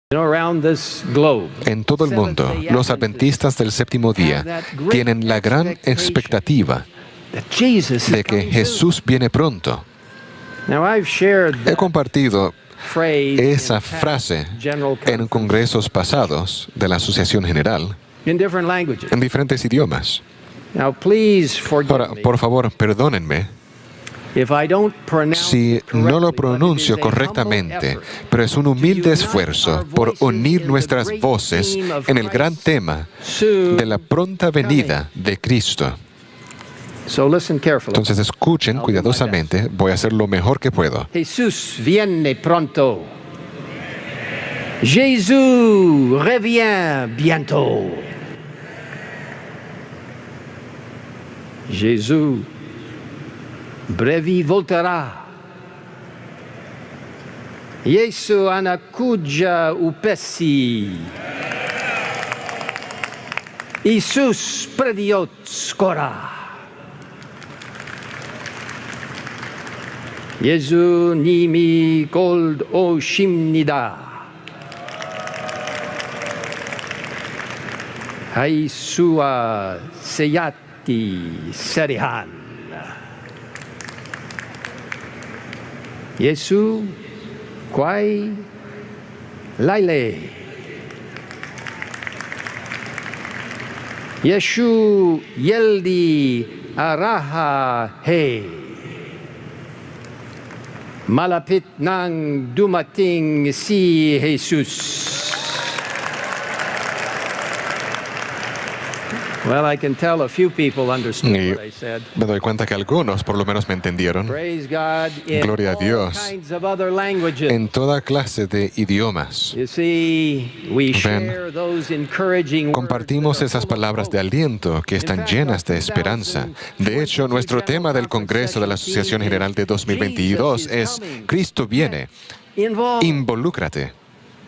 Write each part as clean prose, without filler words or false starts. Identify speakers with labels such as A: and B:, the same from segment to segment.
A: En todo el mundo, los adventistas del séptimo día tienen la gran expectativa de que Jesús viene pronto. He compartido esa frase en congresos pasados de la Asociación General en diferentes idiomas. Ahora, por favor, perdónenme si no lo pronuncio correctamente, pero es un humilde esfuerzo por unir nuestras voces en el gran tema de la pronta venida de Cristo. Entonces escuchen cuidadosamente, voy a hacer lo mejor que puedo.
B: Jesús viene pronto. Jesús revient bientôt. Jesús brevi volterà. Jesu anakuja upesi. Isus prediot skora. Jesu nimi gold o shimnida. Haisua seyati serihan. Jesu quai laile. Yesu yeldi araha he. Malapit nang dumating si Jesus. Well, I can tell a few people understood what I said.
A: Me doy cuenta que algunos por lo menos me entendieron.
B: Praise God in
A: Gloria a
B: all
A: Dios.
B: kinds of other languages.
A: En toda clase de idiomas.
B: You see, we share those encouraging
A: Compartimos
B: words that
A: esas
B: are full of
A: palabras de
B: hope.
A: aliento que están llenas de esperanza. De hecho, nuestro tema del Congreso de la Asociación General de 2022 es Cristo viene. Involúcrate.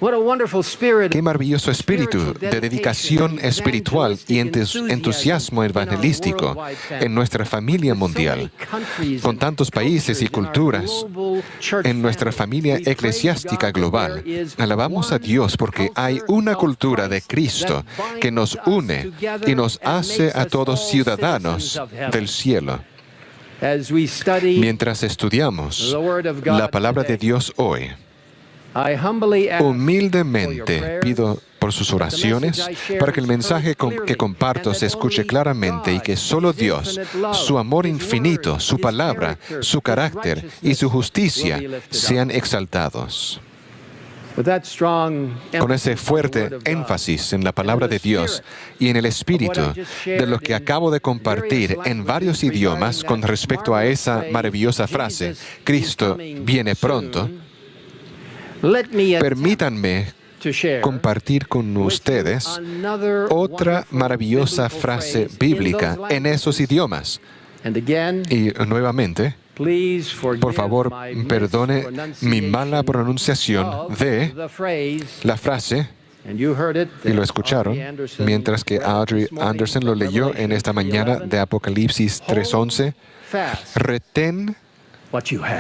B: What a wonderful spirit.
A: Qué maravilloso espíritu de dedicación espiritual y entusiasmo evangelístico en nuestra familia mundial, con tantos países y culturas, en nuestra familia eclesiástica global. Alabamos a Dios porque hay una cultura de Cristo que nos une y nos hace a todos ciudadanos del cielo. Mientras estudiamos la palabra de Dios hoy, humildemente pido por sus oraciones para que el mensaje que comparto se escuche claramente y que solo Dios, su amor infinito, su palabra, su carácter y su justicia sean exaltados. Con ese fuerte énfasis en la palabra de Dios y en el espíritu de lo que acabo de compartir en varios idiomas con respecto a esa maravillosa frase, Cristo viene pronto, permítanme compartir con ustedes otra maravillosa frase bíblica en esos idiomas. Y nuevamente, por favor, perdone mi mala pronunciación de la frase, y lo escucharon, mientras que Audrey Anderson lo leyó en esta mañana de Apocalipsis 3:11, retén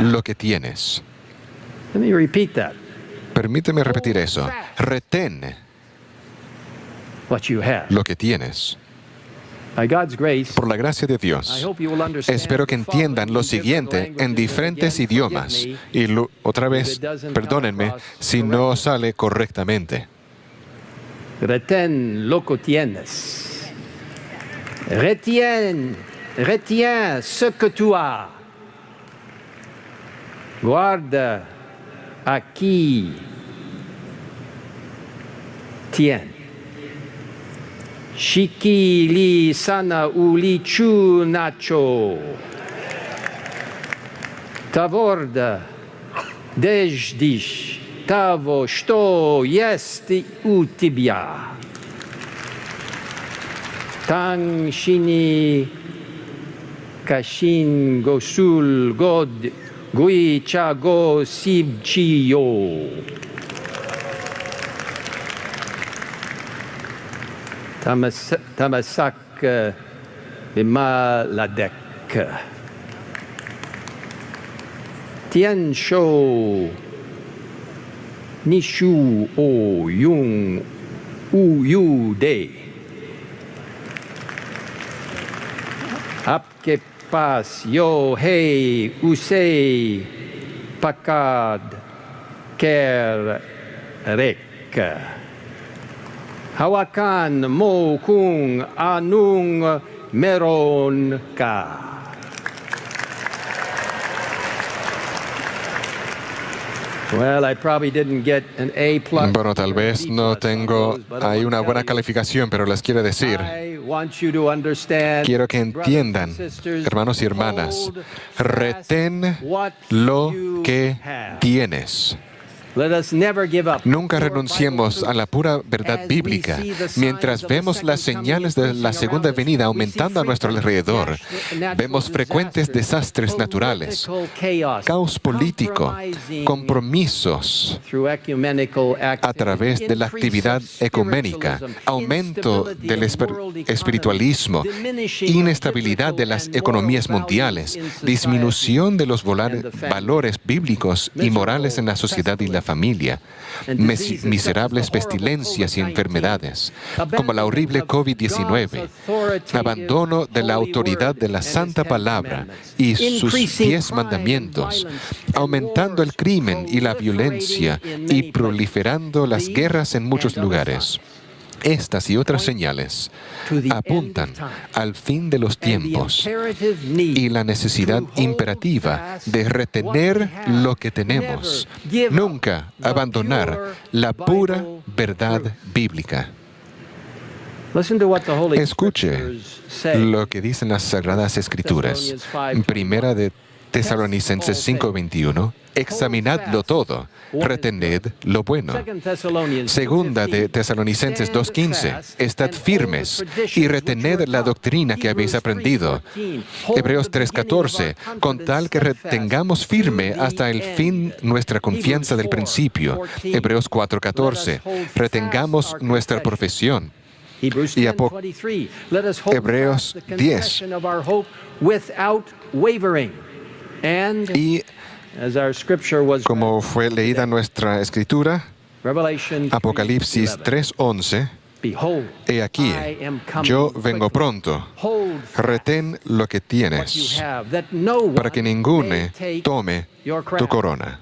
A: lo que tienes. Permíteme repetir eso. Retén lo que tienes. Por la gracia de Dios, espero que entiendan lo siguiente en diferentes idiomas. Y otra vez, perdónenme si no sale correctamente.
B: Retén lo que tienes. Retiens ce que tu as. Guarda aquí. Tien. Shiki li sana uli chu nacho. Tavorda dejdish tavo što jest u tibia. Tang shini kashin gosul god gui cha go sib chiyo. Tamasak Bimaladek. Tien Shou Nishu o yung uyu de. Apke pas yo hei usei pakad ker rek. Hawakan mo kung anung meron ka. Well, I probably didn't get an A+.
A: Bueno, tal vez no tengo ahí una buena calificación, pero les quiero decir, quiero que entiendan, hermanos y hermanas, retén lo que tienes. Nunca renunciemos a la pura verdad bíblica. Mientras vemos las señales de la segunda venida aumentando a nuestro alrededor, vemos frecuentes desastres naturales, caos político, compromisos a través de la actividad ecuménica, aumento del espiritualismo, inestabilidad de las economías mundiales, disminución de los valores bíblicos y morales en la sociedad y la familia, miserables pestilencias y enfermedades, como la horrible COVID-19, abandono de la autoridad de la Santa Palabra y sus 10 mandamientos, aumentando el crimen y la violencia y proliferando las guerras en muchos lugares. Estas y otras señales apuntan al fin de los tiempos y la necesidad imperativa de retener lo que tenemos, nunca abandonar la pura verdad bíblica. Escuche lo que dicen las Sagradas Escrituras. Primera de Tesalonicenses 5:21, examinadlo todo, retened lo bueno. Segunda de Tesalonicenses 2:15, estad firmes y retened la doctrina que habéis aprendido. Hebreos 3:14, con tal que retengamos firme hasta el fin nuestra confianza del principio. Hebreos 4:14, retengamos nuestra profesión. Y Hebreos 10. Y como fue leída nuestra escritura, Apocalipsis 3:11, he aquí, yo vengo pronto, retén lo que tienes, para que ninguno tome tu corona.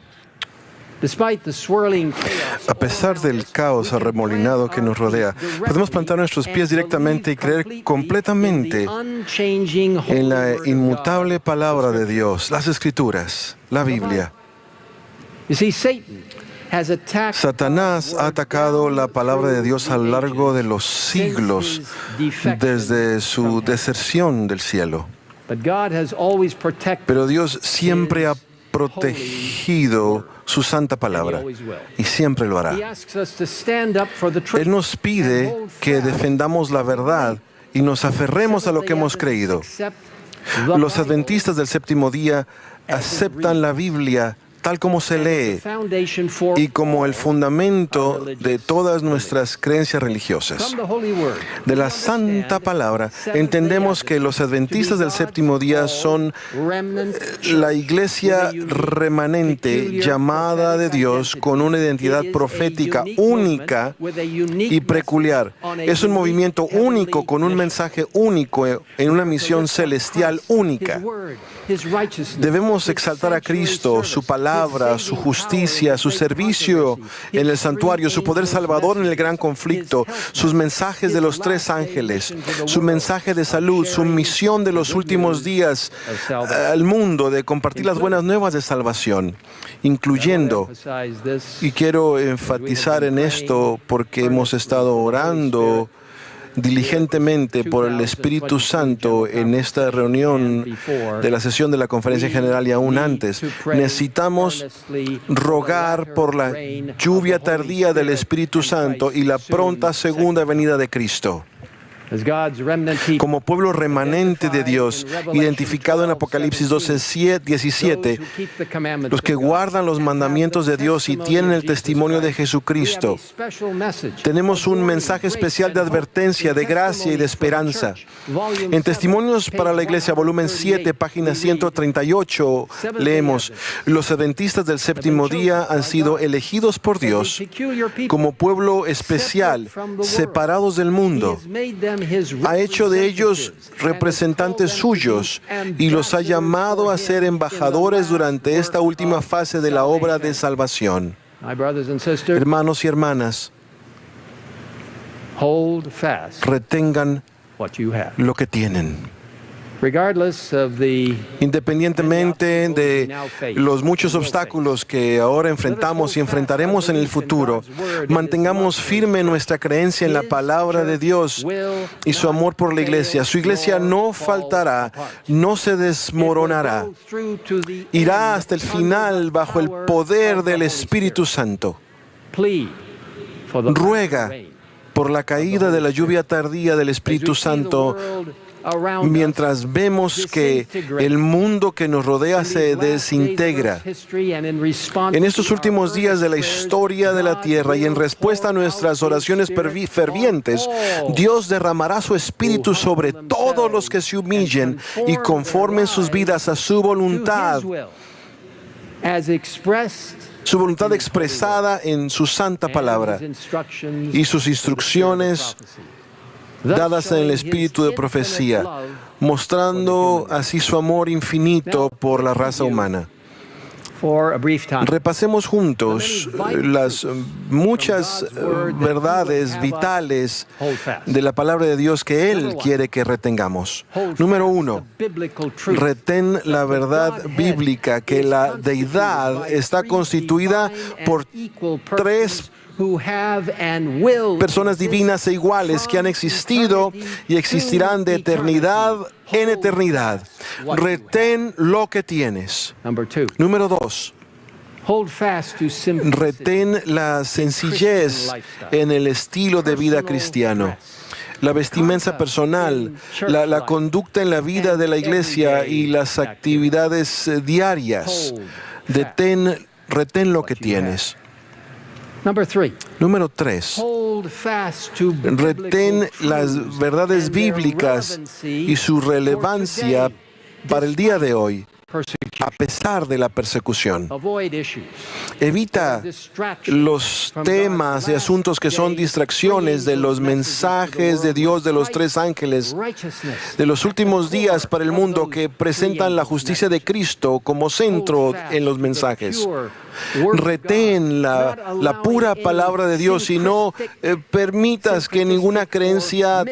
C: A pesar del caos arremolinado que nos rodea, podemos plantar nuestros pies directamente y creer completamente en la inmutable palabra de Dios, las Escrituras, la Biblia. Satanás ha atacado la palabra de Dios a lo largo de los siglos, desde su deserción del cielo. Pero Dios siempre ha protegido su santa palabra y siempre lo hará. Él nos pide que defendamos la verdad y nos aferremos a lo que hemos creído. Los adventistas del séptimo día aceptan la Biblia tal como se lee y como el fundamento de todas nuestras creencias religiosas. De la Santa Palabra entendemos que los adventistas del séptimo día son la iglesia remanente llamada de Dios con una identidad profética única y peculiar. Es un movimiento único con un mensaje único en una misión celestial única. Debemos exaltar a Cristo, su palabra, su justicia, su servicio en el santuario, su poder salvador en el gran conflicto, sus mensajes de los 3 ángeles, su mensaje de salud, su misión de los últimos días al mundo de compartir las buenas nuevas de salvación, incluyendo, y quiero enfatizar en esto porque hemos estado orando diligentemente por el Espíritu Santo en esta reunión de la sesión de la Conferencia General y aún antes. Necesitamos rogar por la lluvia tardía del Espíritu Santo y la pronta segunda venida de Cristo. Como pueblo remanente de Dios, identificado en Apocalipsis 12:17, los que guardan los mandamientos de Dios y tienen el testimonio de Jesucristo. Tenemos un mensaje especial de advertencia, de gracia y de esperanza. En Testimonios para la Iglesia, volumen 7, página 138, leemos: los adventistas del séptimo día han sido elegidos por Dios como pueblo especial, separados del mundo. Ha hecho de ellos representantes suyos y los ha llamado a ser embajadores durante esta última fase de la obra de salvación. Hermanos y hermanas, retengan lo que tienen. Independientemente de los muchos obstáculos que ahora enfrentamos y enfrentaremos en el futuro, mantengamos firme nuestra creencia en la palabra de Dios y su amor por la iglesia. Su iglesia no faltará, no se desmoronará. Irá hasta el final bajo el poder del Espíritu Santo. Ruega por la caída de la lluvia tardía del Espíritu Santo, mientras vemos que el mundo que nos rodea se desintegra. En estos últimos días de la historia de la tierra y en respuesta a nuestras oraciones fervientes, Dios derramará su Espíritu sobre todos los que se humillen y conformen sus vidas a su voluntad expresada en su santa palabra y sus instrucciones dadas en el espíritu de profecía, mostrando así su amor infinito por la raza humana. Repasemos juntos las muchas verdades vitales de la palabra de Dios que Él quiere que retengamos. Número 1, retén la verdad bíblica que la deidad está constituida por tres personas divinas e iguales que han existido y existirán de eternidad en eternidad. Retén lo que tienes. Número 2. Retén la sencillez en el estilo de vida cristiano. La vestimenta personal, la conducta en la vida de la iglesia y las actividades diarias. Retén lo que tienes. Número 3. Retén las verdades bíblicas y su relevancia para el día de hoy, a pesar de la persecución. Evita los temas y asuntos que son distracciones de los mensajes de Dios de los tres ángeles de los últimos días para el mundo, que presentan la justicia de Cristo como centro en los mensajes. Retén la pura palabra de Dios y no permitas que ninguna creencia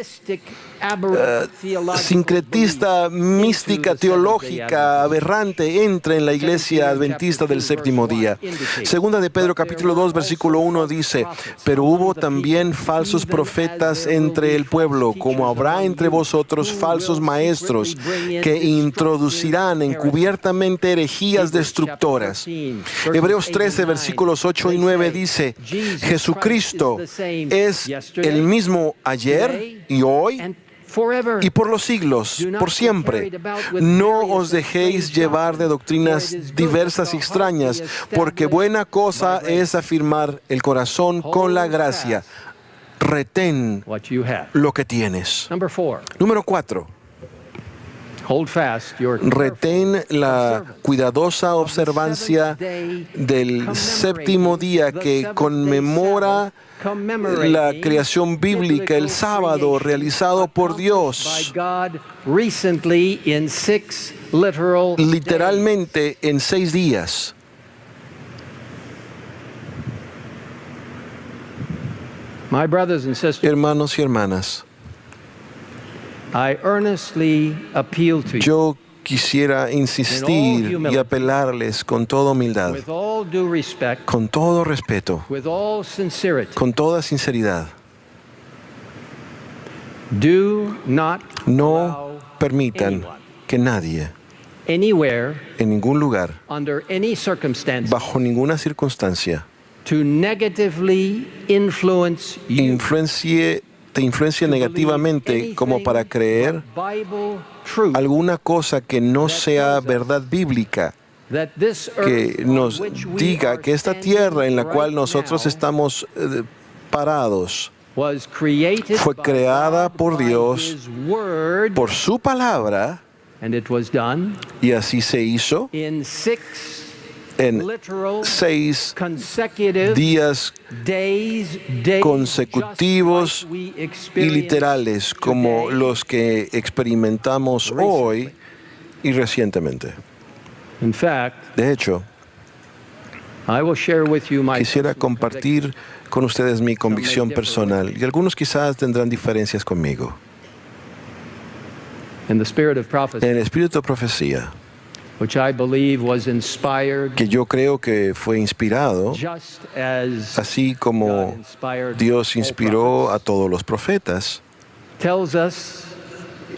C: sincretista, mística, teológica, aberrante entre en la iglesia adventista del séptimo día. Segunda de Pedro capítulo 2 versículo 1 dice: pero hubo también falsos profetas entre el pueblo, como habrá entre vosotros falsos maestros que introducirán encubiertamente herejías destructoras. Hebreos 13 versículos 8 y 9 dice: Jesucristo es el mismo ayer y hoy y por los siglos, por siempre. No os dejéis llevar de doctrinas diversas y extrañas, porque buena cosa es afirmar el corazón con la gracia. Retén lo que tienes. Número 4. Retén la cuidadosa observancia del séptimo día que conmemora la creación bíblica, el sábado realizado por Dios, literalmente en 6 días. Hermanos y hermanas, yo quisiera insistir y apelarles con toda humildad, con todo respeto, con toda sinceridad. No permitan que nadie, en ningún lugar, bajo ninguna circunstancia, influencie te influencia negativamente como para creer alguna cosa que no sea verdad bíblica, que nos diga que esta tierra en la cual nosotros estamos parados fue creada por Dios, por su palabra, y así se hizo en 6 días consecutivos y literales como los que experimentamos hoy y recientemente. De hecho, quisiera compartir con ustedes mi convicción personal, y algunos quizás tendrán diferencias conmigo. En el espíritu de profecía, que yo creo que fue inspirado, así como Dios inspiró a todos los profetas,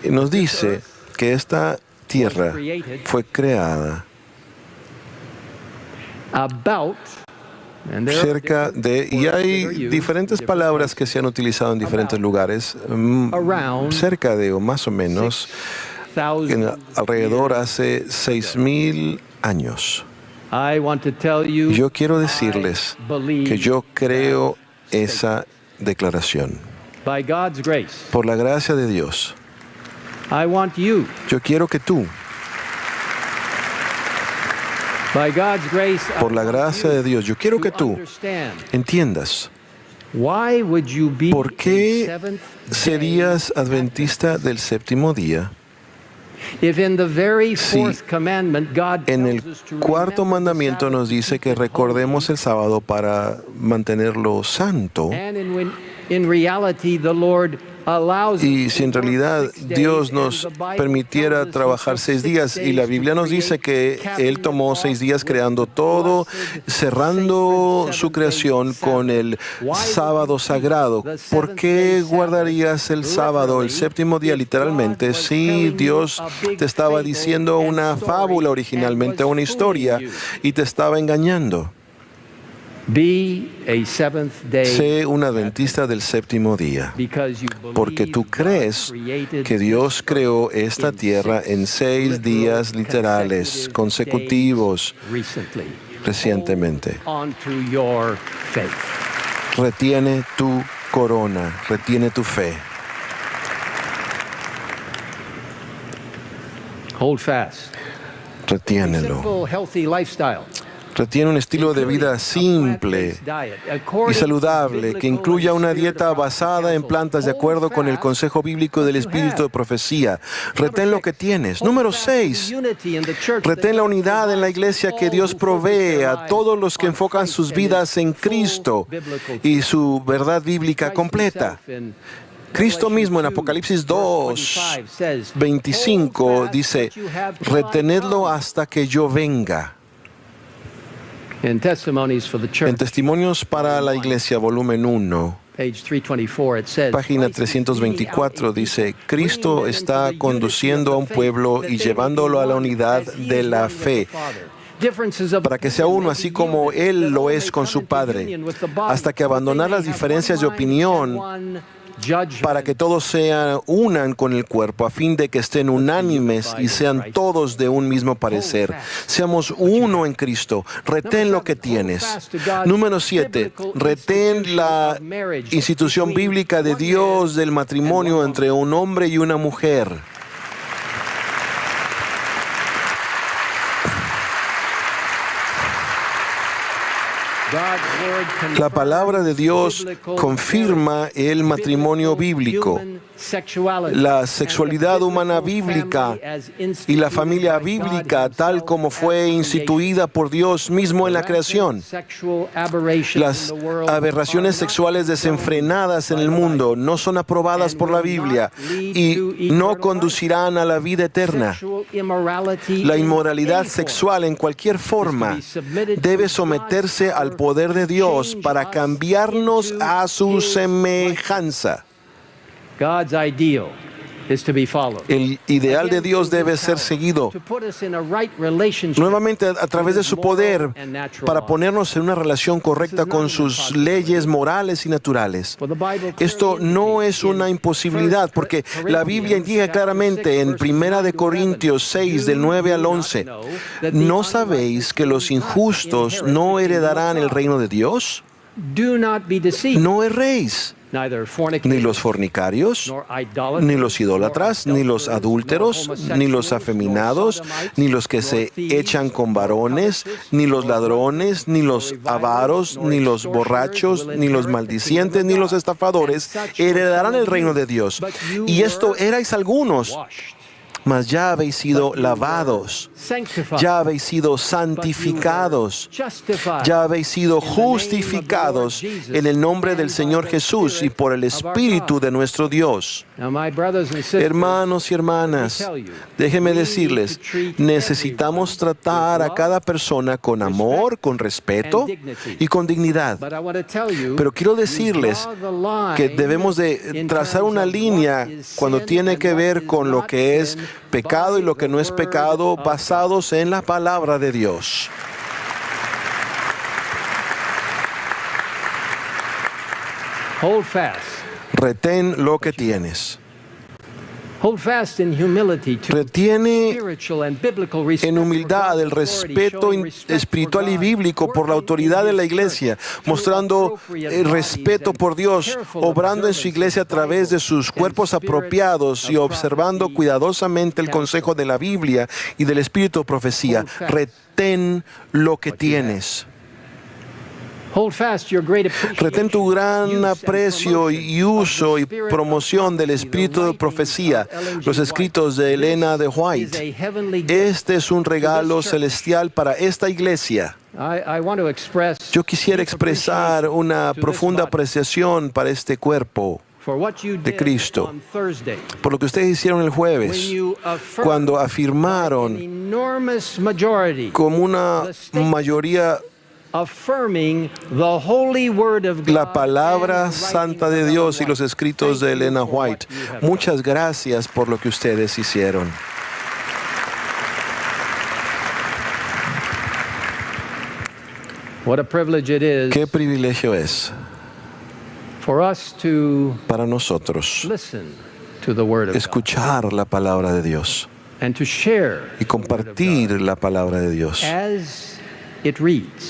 C: nos dice que esta tierra fue creada cerca de, y hay diferentes palabras que se han utilizado en diferentes lugares, cerca de o más o menos alrededor hace 6,000 años. Yo quiero decirles que yo creo esa declaración. Por la gracia de Dios, yo quiero que tú, por la gracia de Dios, yo quiero que tú entiendas por qué serías adventista del séptimo día si en el cuarto mandamiento nos dice que recordemos el sábado para mantenerlo santo. Y si en realidad Dios nos permitiera trabajar 6 días, y la Biblia nos dice que Él tomó 6 días creando todo, cerrando su creación con el sábado sagrado, ¿por qué guardarías el sábado, el séptimo día, literalmente, si Dios te estaba diciendo una fábula originalmente, una historia, y te estaba engañando? Sé un adventista del séptimo día, porque tú crees que Dios creó esta tierra en 6 días literales, consecutivos, recientemente. Retiene tu corona, retiene tu fe. Retiénelo. Retiene un estilo de vida simple y saludable que incluya una dieta basada en plantas de acuerdo con el consejo bíblico del espíritu de profecía. Retén lo que tienes. Número 6. Retén la unidad en la iglesia que Dios provee a todos los que enfocan sus vidas en Cristo y su verdad bíblica completa. Cristo mismo en Apocalipsis 2:25 dice, retenedlo hasta que yo venga. En Testimonios para la Iglesia, volumen 1, página 324, dice, Cristo está conduciendo a un pueblo y llevándolo a la unidad de la fe, para que sea uno así como Él lo es con su Padre, hasta que abandonar las diferencias de opinión, para que todos se unan con el cuerpo, a fin de que estén unánimes y sean todos de un mismo parecer. Seamos uno en Cristo. Retén lo que tienes. Número 7. Retén la institución bíblica de Dios del matrimonio entre un hombre y una mujer. La palabra de Dios confirma el matrimonio bíblico, la sexualidad humana bíblica y la familia bíblica tal como fue instituida por Dios mismo en la creación. Las aberraciones sexuales desenfrenadas en el mundo no son aprobadas por la Biblia y no conducirán a la vida eterna. La inmoralidad sexual en cualquier forma debe someterse al poder de Dios para cambiarnos a su semejanza. El ideal de Dios debe ser seguido nuevamente a través de su poder para ponernos en una relación correcta con sus leyes morales y naturales. Esto no es una imposibilidad, porque la Biblia indica claramente en 1 Corintios 6, del 9 al 11, ¿no sabéis que los injustos no heredarán el reino de Dios? No erréis. Ni los fornicarios, ni los idólatras, ni los adúlteros, ni los afeminados, ni los que se echan con varones, ni los ladrones, ni los avaros, ni los borrachos, ni los maldicientes, ni los estafadores heredarán el reino de Dios. Y esto erais algunos, mas ya habéis sido lavados, ya habéis sido santificados, ya habéis sido justificados en el nombre del Señor Jesús y por el Espíritu de nuestro Dios. Hermanos y hermanas, déjenme decirles, necesitamos tratar a cada persona con amor, con respeto y con dignidad. Pero quiero decirles que debemos de trazar una línea cuando tiene que ver con lo que es pecado y lo que no es pecado, basados en la palabra de Dios.
B: Hold fast.
C: Retén lo que tienes.
B: Hold fast in humility to
C: Retiene
B: spiritual and biblical respect
C: en humildad el respeto espiritual y bíblico por la autoridad de la iglesia, mostrando el respeto por Dios, obrando en su iglesia a través de sus cuerpos apropiados y observando cuidadosamente el consejo de la Biblia y del espíritu de profecía. Retén lo que tienes. Retén tu gran aprecio y uso y promoción del espíritu de profecía, los escritos de Elena de White. Este es un regalo celestial para esta iglesia. Yo quisiera expresar una profunda apreciación para este cuerpo de Cristo, por lo que ustedes hicieron el jueves, cuando afirmaron como una mayoría la palabra santa de Dios y los escritos de Elena White. Muchas gracias por lo que ustedes hicieron. Qué privilegio es para nosotros escuchar la palabra de Dios y compartir la palabra de Dios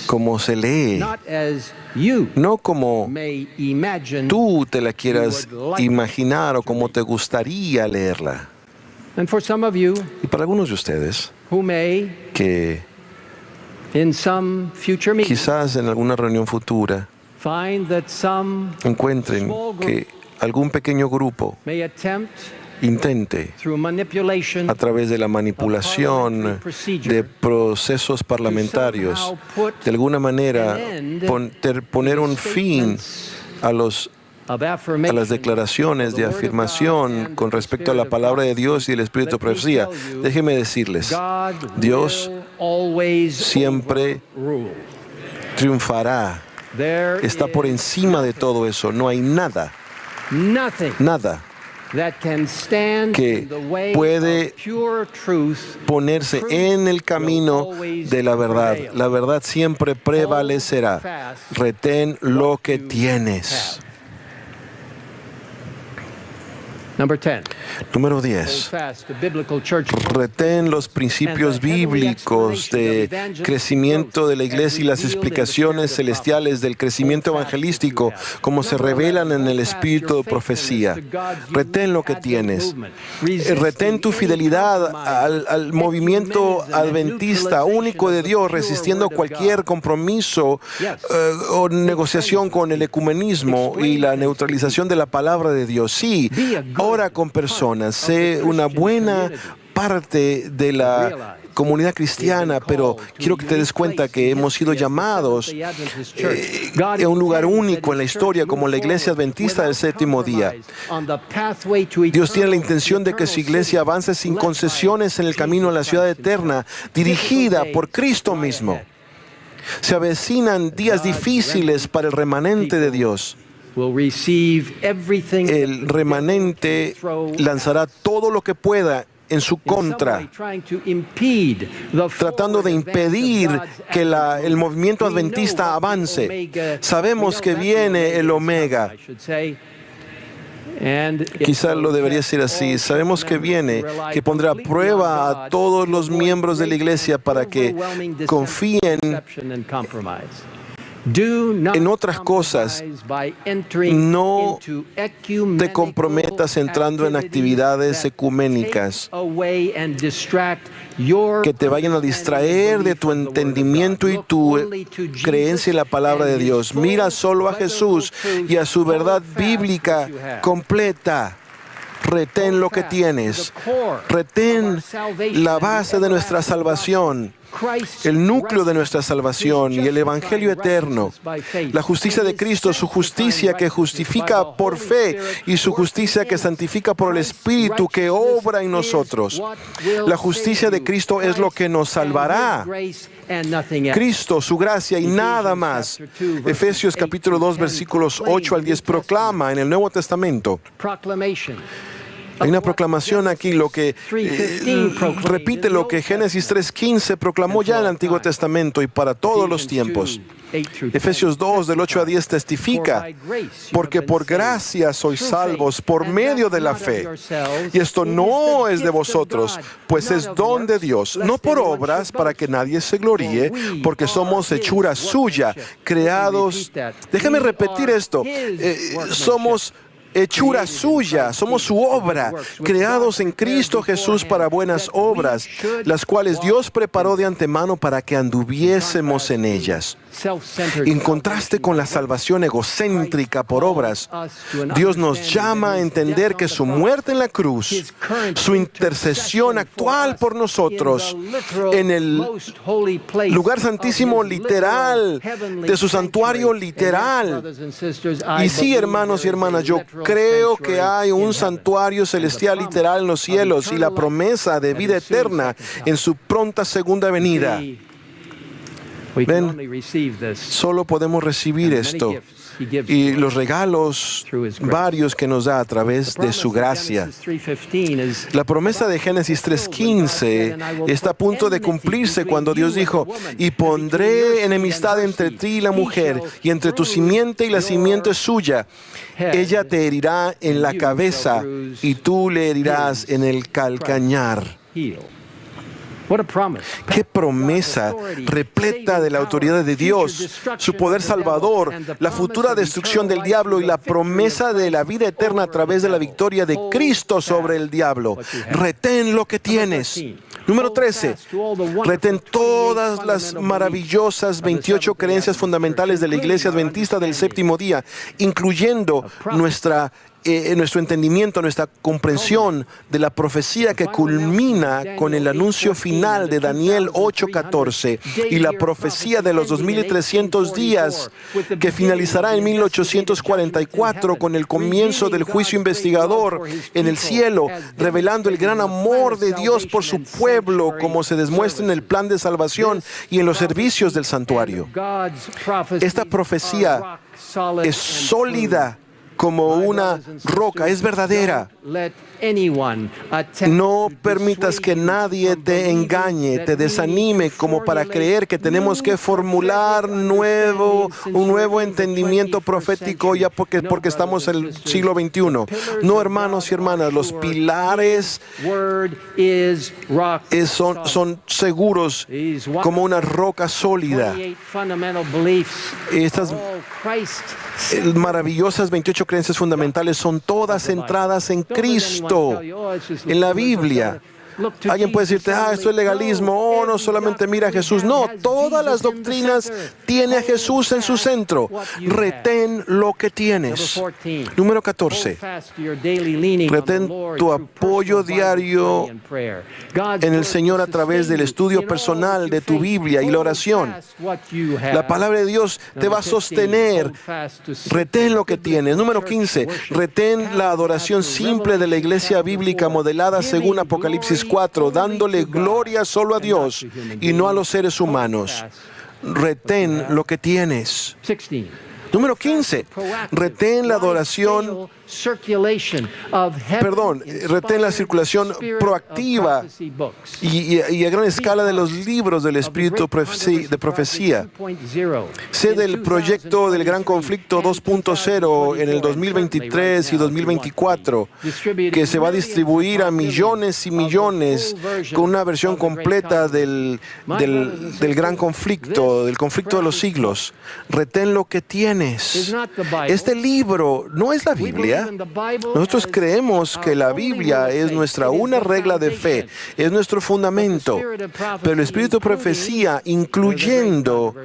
C: como se lee, no como tú te la quieras imaginar o como te gustaría leerla. Y para algunos de ustedes que quizás en alguna reunión futura encuentren que algún pequeño grupo intente, a través de la manipulación de procesos parlamentarios, de alguna manera poner un fin a las declaraciones de afirmación con respecto a la palabra de Dios y el espíritu de profecía. Déjenme decirles, Dios siempre triunfará. Está por encima de todo eso. No hay nada que puede ponerse en el camino de la verdad. La verdad siempre prevalecerá. Retén lo que tienes. Número 10. Retén los principios bíblicos de crecimiento de la iglesia y las explicaciones celestiales del crecimiento evangelístico como se revelan en el espíritu de profecía. Retén lo que tienes. Retén tu fidelidad al movimiento adventista único de Dios, resistiendo cualquier compromiso o negociación con el ecumenismo y la neutralización de la palabra de Dios. Sí, ora con personas, sé una buena parte de la comunidad cristiana, pero quiero que te des cuenta que hemos sido llamados a un lugar único en la historia como la iglesia adventista del séptimo día. Dios tiene la intención de que su iglesia avance sin concesiones en el camino a la ciudad eterna, dirigida por Cristo mismo. Se avecinan días difíciles para el remanente de Dios. el remanente lanzará todo lo que pueda en su contra, tratando de impedir que el movimiento adventista avance. Sabemos que viene el Omega. Quizá lo debería decir así. Sabemos que viene, que pondrá a prueba a todos los miembros de la iglesia para que confíen en otras cosas. No te comprometas entrando en actividades ecuménicas que te vayan a distraer de tu entendimiento y tu creencia en la palabra de Dios. Mira solo a Jesús y a su verdad bíblica completa. Retén lo que tienes. Retén la base de nuestra salvación, el núcleo de nuestra salvación y el Evangelio eterno. La justicia de Cristo, su justicia que justifica por fe y su justicia que santifica por el Espíritu que obra en nosotros. La justicia de Cristo es lo que nos salvará. Cristo, su gracia y nada más. Efesios capítulo 2, versículos 8 al 10 proclama en el Nuevo Testamento. Hay una proclamación aquí, lo que repite lo que Génesis 3:15 proclamó ya en el Antiguo Testamento y para todos los tiempos. Efesios 2, del 8 a 10 testifica, porque por gracia sois salvos por medio de la fe. Y esto no es de vosotros, pues es don de Dios, no por obras para que nadie se gloríe, porque somos hechura suya, creados. Déjame repetir esto, somos hechura suya, somos su obra, creados en Cristo Jesús para buenas obras, las cuales Dios preparó de antemano para que anduviésemos en ellas. En contraste con la salvación egocéntrica por obras, Dios nos llama a entender que su muerte en la cruz, su intercesión actual por nosotros en el lugar santísimo literal, de su santuario literal. Y sí, hermanos y hermanas, yo creo que hay un santuario celestial literal en los cielos y la promesa de vida eterna en su pronta segunda venida. Ven, solo podemos recibir esto y los regalos varios que nos da a través de su gracia. La promesa de Génesis 3:15 está a punto de cumplirse cuando Dios dijo: y pondré enemistad entre ti y la mujer, y entre tu simiente y la simiente suya. Ella te herirá en la cabeza y tú le herirás en el calcañar. ¡Qué promesa repleta de la autoridad de Dios, su poder salvador, la futura destrucción del diablo y la promesa de la vida eterna a través de la victoria de Cristo sobre el diablo! Retén lo que tienes. Número 13. Retén todas las maravillosas 28 creencias fundamentales de la Iglesia Adventista del Séptimo Día, incluyendo nuestro entendimiento, nuestra comprensión de la profecía que culmina con el anuncio final de Daniel 8:14 y la profecía de los 2300 días que finalizará en 1844 con el comienzo del juicio investigador en el cielo, revelando el gran amor de Dios por su pueblo, como se demuestra en el plan de salvación y en los servicios del santuario. Esta profecía es sólida como una roca, es verdadera. No permitas que nadie te engañe, te desanime como para creer que tenemos que formular un nuevo entendimiento profético ya porque estamos en el siglo XXI. No, hermanos y hermanas, los pilares son seguros como una roca sólida. Estas maravillosas 28 creencias fundamentales son todas centradas en Cristo, en la Biblia. Alguien puede decirte: esto es legalismo, no solamente mira a Jesús. No, todas las doctrinas tienen a Jesús en su centro. Retén lo que tienes. Número 14. Retén tu apoyo diario en el Señor a través del estudio personal de tu Biblia y la oración. La palabra de Dios te va a sostener. Retén lo que tienes. Número 15. Retén la adoración simple de la iglesia bíblica modelada según Apocalipsis 4, dándole gloria solo a Dios y no a los seres humanos. Retén lo que tienes. Número 15, retén la adoración, retén la circulación proactiva y a gran escala de los libros del espíritu de profecía. Sé del proyecto del Gran Conflicto 2.0 en el 2023 y 2024, que se va a distribuir a millones y millones con una versión completa del Gran Conflicto, del conflicto de los siglos. Retén lo que tienes. Este libro no es la Biblia. Nosotros creemos que la Biblia es nuestra una regla de fe, es nuestro fundamento. Pero el espíritu de profecía, incluyendo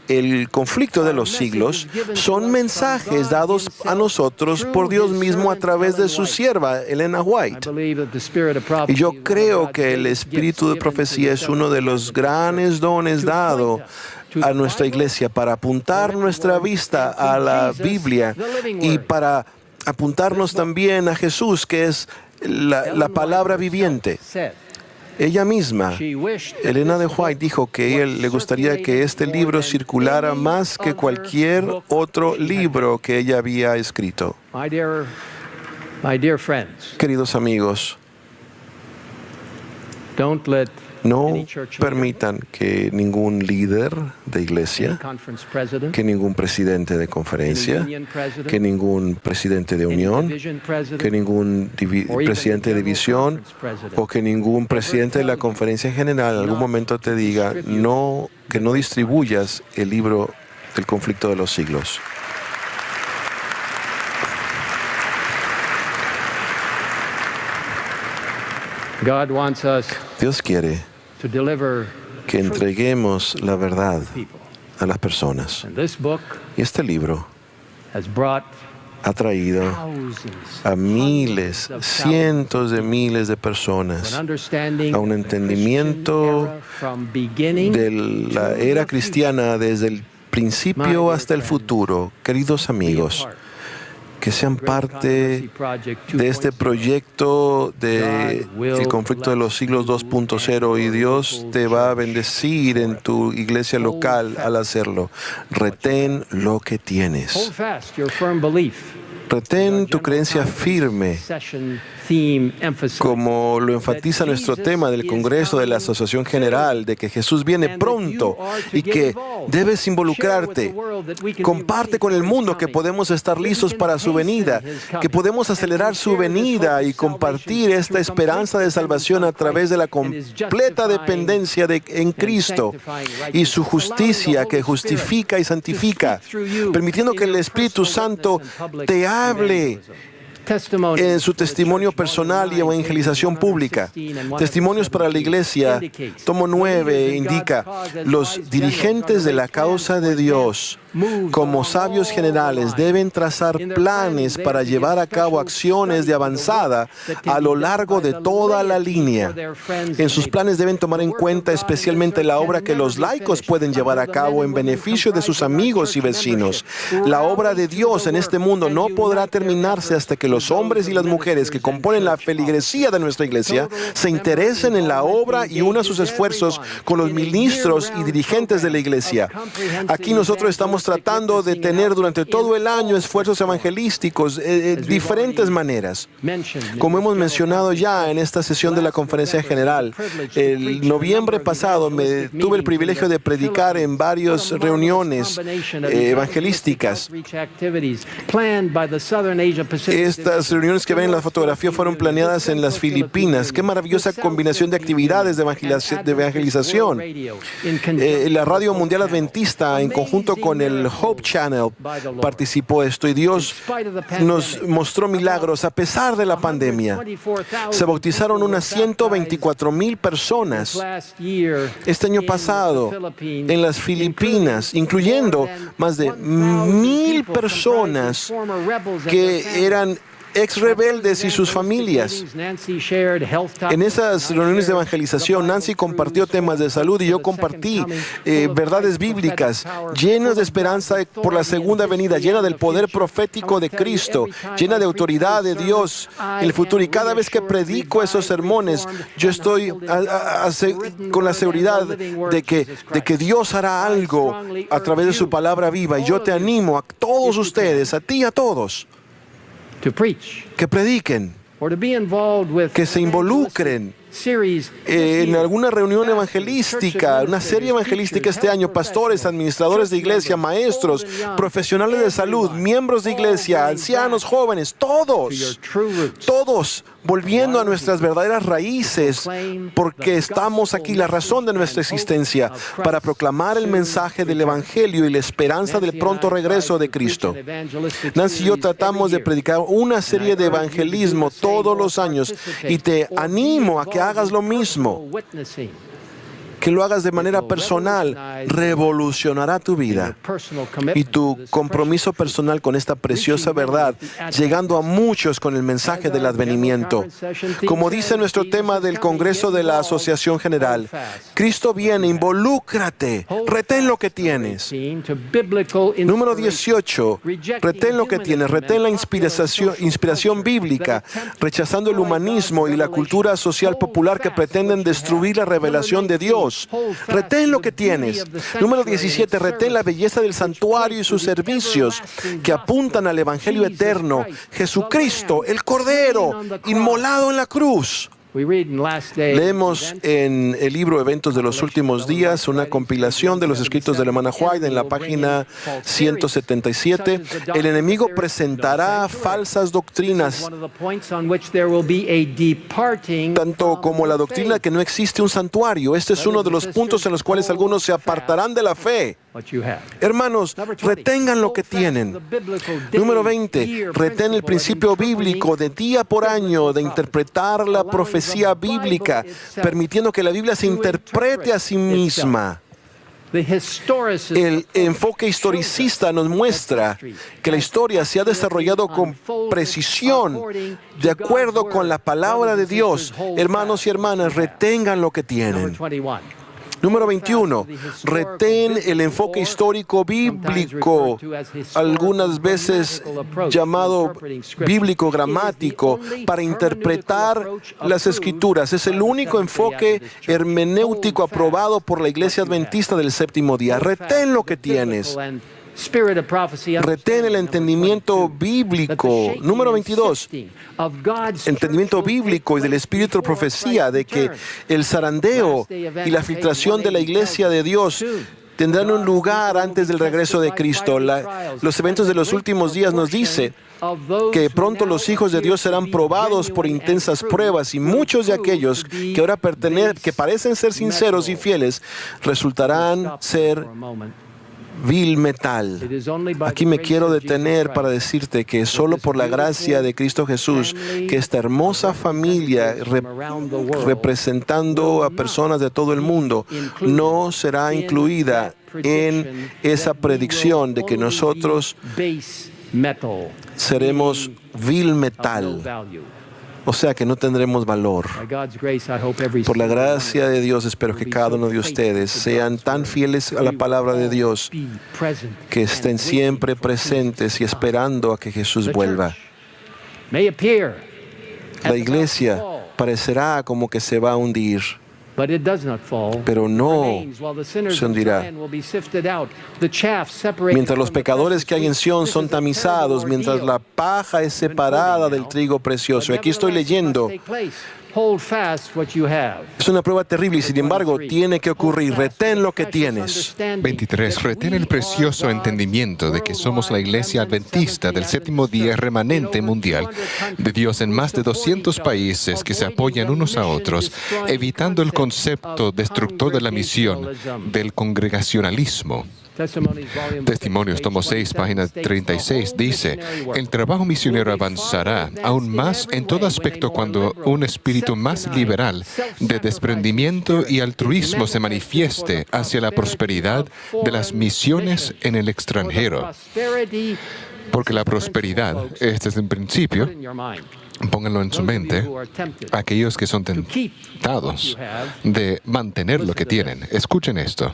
C: el conflicto de los siglos, son mensajes dados a nosotros por Dios mismo a través de su sierva, Elena White. Y yo creo que el espíritu de profecía es uno de los grandes dones dados a nuestra iglesia para apuntar nuestra vista a la Biblia y para apuntarnos también a Jesús, que es la palabra viviente. Ella misma, Elena de White, dijo que a ella le gustaría que este libro circulara más que cualquier otro libro que ella había escrito. Queridos amigos, no permitan que ningún líder de iglesia, que ningún presidente de conferencia, que ningún presidente de unión, que ningún presidente de división o que ningún presidente de la conferencia general en algún momento te diga que no distribuyas el libro del conflicto de los siglos. Dios quiere que entreguemos la verdad a las personas. Y este libro ha traído a miles, cientos de miles de personas a un entendimiento de la era cristiana desde el principio hasta el futuro. Queridos amigos, que sean parte de este proyecto del conflicto de los siglos 2.0 y Dios te va a bendecir en tu iglesia local al hacerlo. Retén lo que tienes. Retén tu creencia firme, como lo enfatiza nuestro tema del Congreso de la Asociación General, de que Jesús viene pronto y que debes involucrarte. Comparte con el mundo que podemos estar listos para su venida, que podemos acelerar su venida y compartir esta esperanza de salvación a través de la completa dependencia en Cristo y su justicia que justifica y santifica, permitiendo que el Espíritu Santo te hable en su testimonio personal y evangelización pública. Testimonios para la iglesia, tomo 9, indica: los dirigentes de la causa de Dios, como sabios generales, deben trazar planes para llevar a cabo acciones de avanzada a lo largo de toda la línea. En sus planes deben tomar en cuenta especialmente la obra que los laicos pueden llevar a cabo en beneficio de sus amigos y vecinos. La obra de Dios en este mundo no podrá terminarse hasta que los hombres y las mujeres que componen la feligresía de nuestra iglesia se interesen en la obra y unan sus esfuerzos con los ministros y dirigentes de la iglesia. Aquí nosotros estamos tratando de tener durante todo el año esfuerzos evangelísticos de diferentes maneras. Como hemos mencionado ya en esta sesión de la Conferencia General, el noviembre pasado tuve el privilegio de predicar en varias reuniones evangelísticas. Estas reuniones que ven en la fotografía fueron planeadas en las Filipinas. Qué maravillosa combinación de actividades de evangelización. La Radio Mundial Adventista, en conjunto con el Hope Channel, participó esto, y Dios nos mostró milagros a pesar de la pandemia. Se bautizaron unas 124,000 personas este año pasado en las Filipinas, incluyendo más de 1,000 personas que eran ex rebeldes y sus familias. En esas reuniones de evangelización, Nancy compartió temas de salud y yo compartí verdades bíblicas llenas de esperanza por la segunda venida, llena del poder profético de Cristo, llena de autoridad de Dios en el futuro. Y cada vez que predico esos sermones, yo estoy con la seguridad de que Dios hará algo a través de su palabra viva. Y yo te animo a todos ustedes, a ti y a todos, que prediquen, que se involucren en alguna reunión evangelística, una serie evangelística este año. Pastores, administradores de iglesia, maestros, profesionales de salud, miembros de iglesia, ancianos, jóvenes, todos volviendo a nuestras verdaderas raíces, porque estamos aquí, la razón de nuestra existencia, para proclamar el mensaje del Evangelio y la esperanza del pronto regreso de Cristo. Nancy y yo tratamos de predicar una serie de evangelismo todos los años y te animo a que hagas lo mismo, que lo hagas de manera personal. Revolucionará tu vida y tu compromiso personal con esta preciosa verdad, llegando a muchos con el mensaje del advenimiento. Como dice nuestro tema del Congreso de la Asociación General, Cristo viene, involúcrate, retén lo que tienes. Número 18, retén lo que tienes, retén la inspiración bíblica, rechazando el humanismo y la cultura social popular que pretenden destruir la revelación de Dios. Retén lo que tienes. Número 17, retén la belleza del santuario y sus servicios que apuntan al Evangelio eterno, Jesucristo, el Cordero, inmolado en la cruz. Leemos en el libro Eventos de los Últimos Días una compilación de los escritos de la hermana White en la página 177. El enemigo presentará falsas doctrinas, tanto como la doctrina que no existe un santuario. Este es uno de los puntos en los cuales algunos se apartarán de la fe. Hermanos, retengan lo que tienen. Número 20, retén el principio bíblico de día por año de interpretar la profecía bíblica, permitiendo que la Biblia se interprete a sí misma. El enfoque historicista nos muestra que la historia se ha desarrollado con precisión, de acuerdo con la palabra de Dios. Hermanos y hermanas, retengan lo que tienen. Número 21, retén el enfoque histórico bíblico, algunas veces llamado bíblico gramático, para interpretar las Escrituras. Es el único enfoque hermenéutico aprobado por la Iglesia Adventista del Séptimo Día. Retén lo que tienes. Retén el entendimiento bíblico. Número 22. Entendimiento bíblico y del espíritu de profecía, de que el zarandeo y la filtración de la iglesia de Dios tendrán un lugar antes del regreso de Cristo. Los eventos de los últimos días nos dice que pronto los hijos de Dios serán probados por intensas pruebas, y muchos de aquellos que ahora que parecen ser sinceros y fieles resultarán ser vil metal. Aquí me quiero detener para decirte que solo por la gracia de Cristo Jesús, que esta hermosa familia representando a personas de todo el mundo no será incluida en esa predicción de que nosotros seremos vil metal. O sea que no tendremos valor. Por la gracia de Dios, espero que cada uno de ustedes sean tan fieles a la palabra de Dios que estén siempre presentes y esperando a que Jesús vuelva. La iglesia parecerá como que se va a hundir, pero no se hundirá. Mientras los pecadores que hay en Sión son tamizados, mientras la paja es separada del trigo precioso. Aquí estoy leyendo. Es una prueba terrible y sin embargo tiene que ocurrir. Retén lo que tienes.
A: 23. Retén el precioso entendimiento de que somos la iglesia adventista del séptimo día remanente mundial de Dios en más de 200 países que se apoyan unos a otros, evitando el concepto destructor de la misión del congregacionalismo. Testimonios, tomo 6, página 36, dice: el trabajo misionero avanzará aún más en todo aspecto cuando un espíritu más liberal de desprendimiento y altruismo se manifieste hacia la prosperidad de las misiones en el extranjero. Porque la prosperidad, este es el principio, pónganlo en su mente, aquellos que son tentados de mantener lo que tienen. Escuchen esto.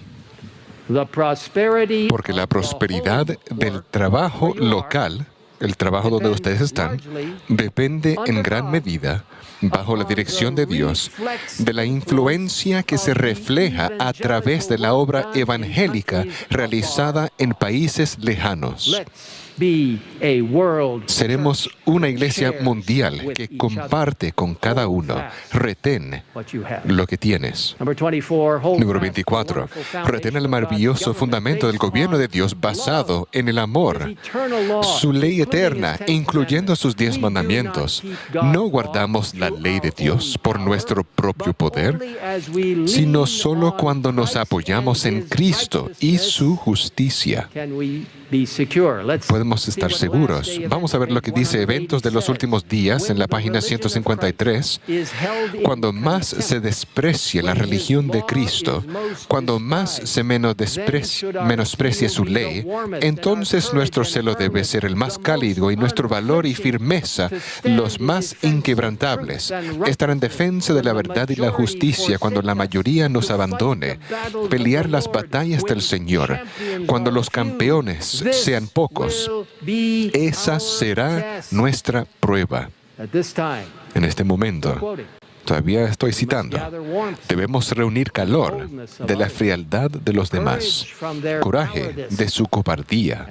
A: Porque la prosperidad del trabajo local, el trabajo donde ustedes están, depende en gran medida, bajo la dirección de Dios, de la influencia que se refleja a través de la obra evangélica realizada en países lejanos. Seremos una iglesia mundial que comparte con cada uno. Retén lo que tienes. Número 24. Retén el maravilloso fundamento del gobierno de Dios basado en el amor. Su ley eterna, incluyendo sus 10 mandamientos. No guardamos la ley de Dios por nuestro propio poder, sino solo cuando nos apoyamos en Cristo y su justicia. Podemos estar seguros. Vamos a ver lo que dice Eventos de los Últimos Días en la página 153. Cuando más se desprecie la religión de Cristo, cuando más se menosprecie su ley, entonces nuestro celo debe ser el más cálido y nuestro valor y firmeza los más inquebrantables. Estar en defensa de la verdad y la justicia cuando la mayoría nos abandone. Pelear las batallas del Señor cuando los campeones sean pocos. Esa será nuestra prueba. En este momento, todavía estoy citando, debemos reunir calor de la frialdad de los demás, coraje de su cobardía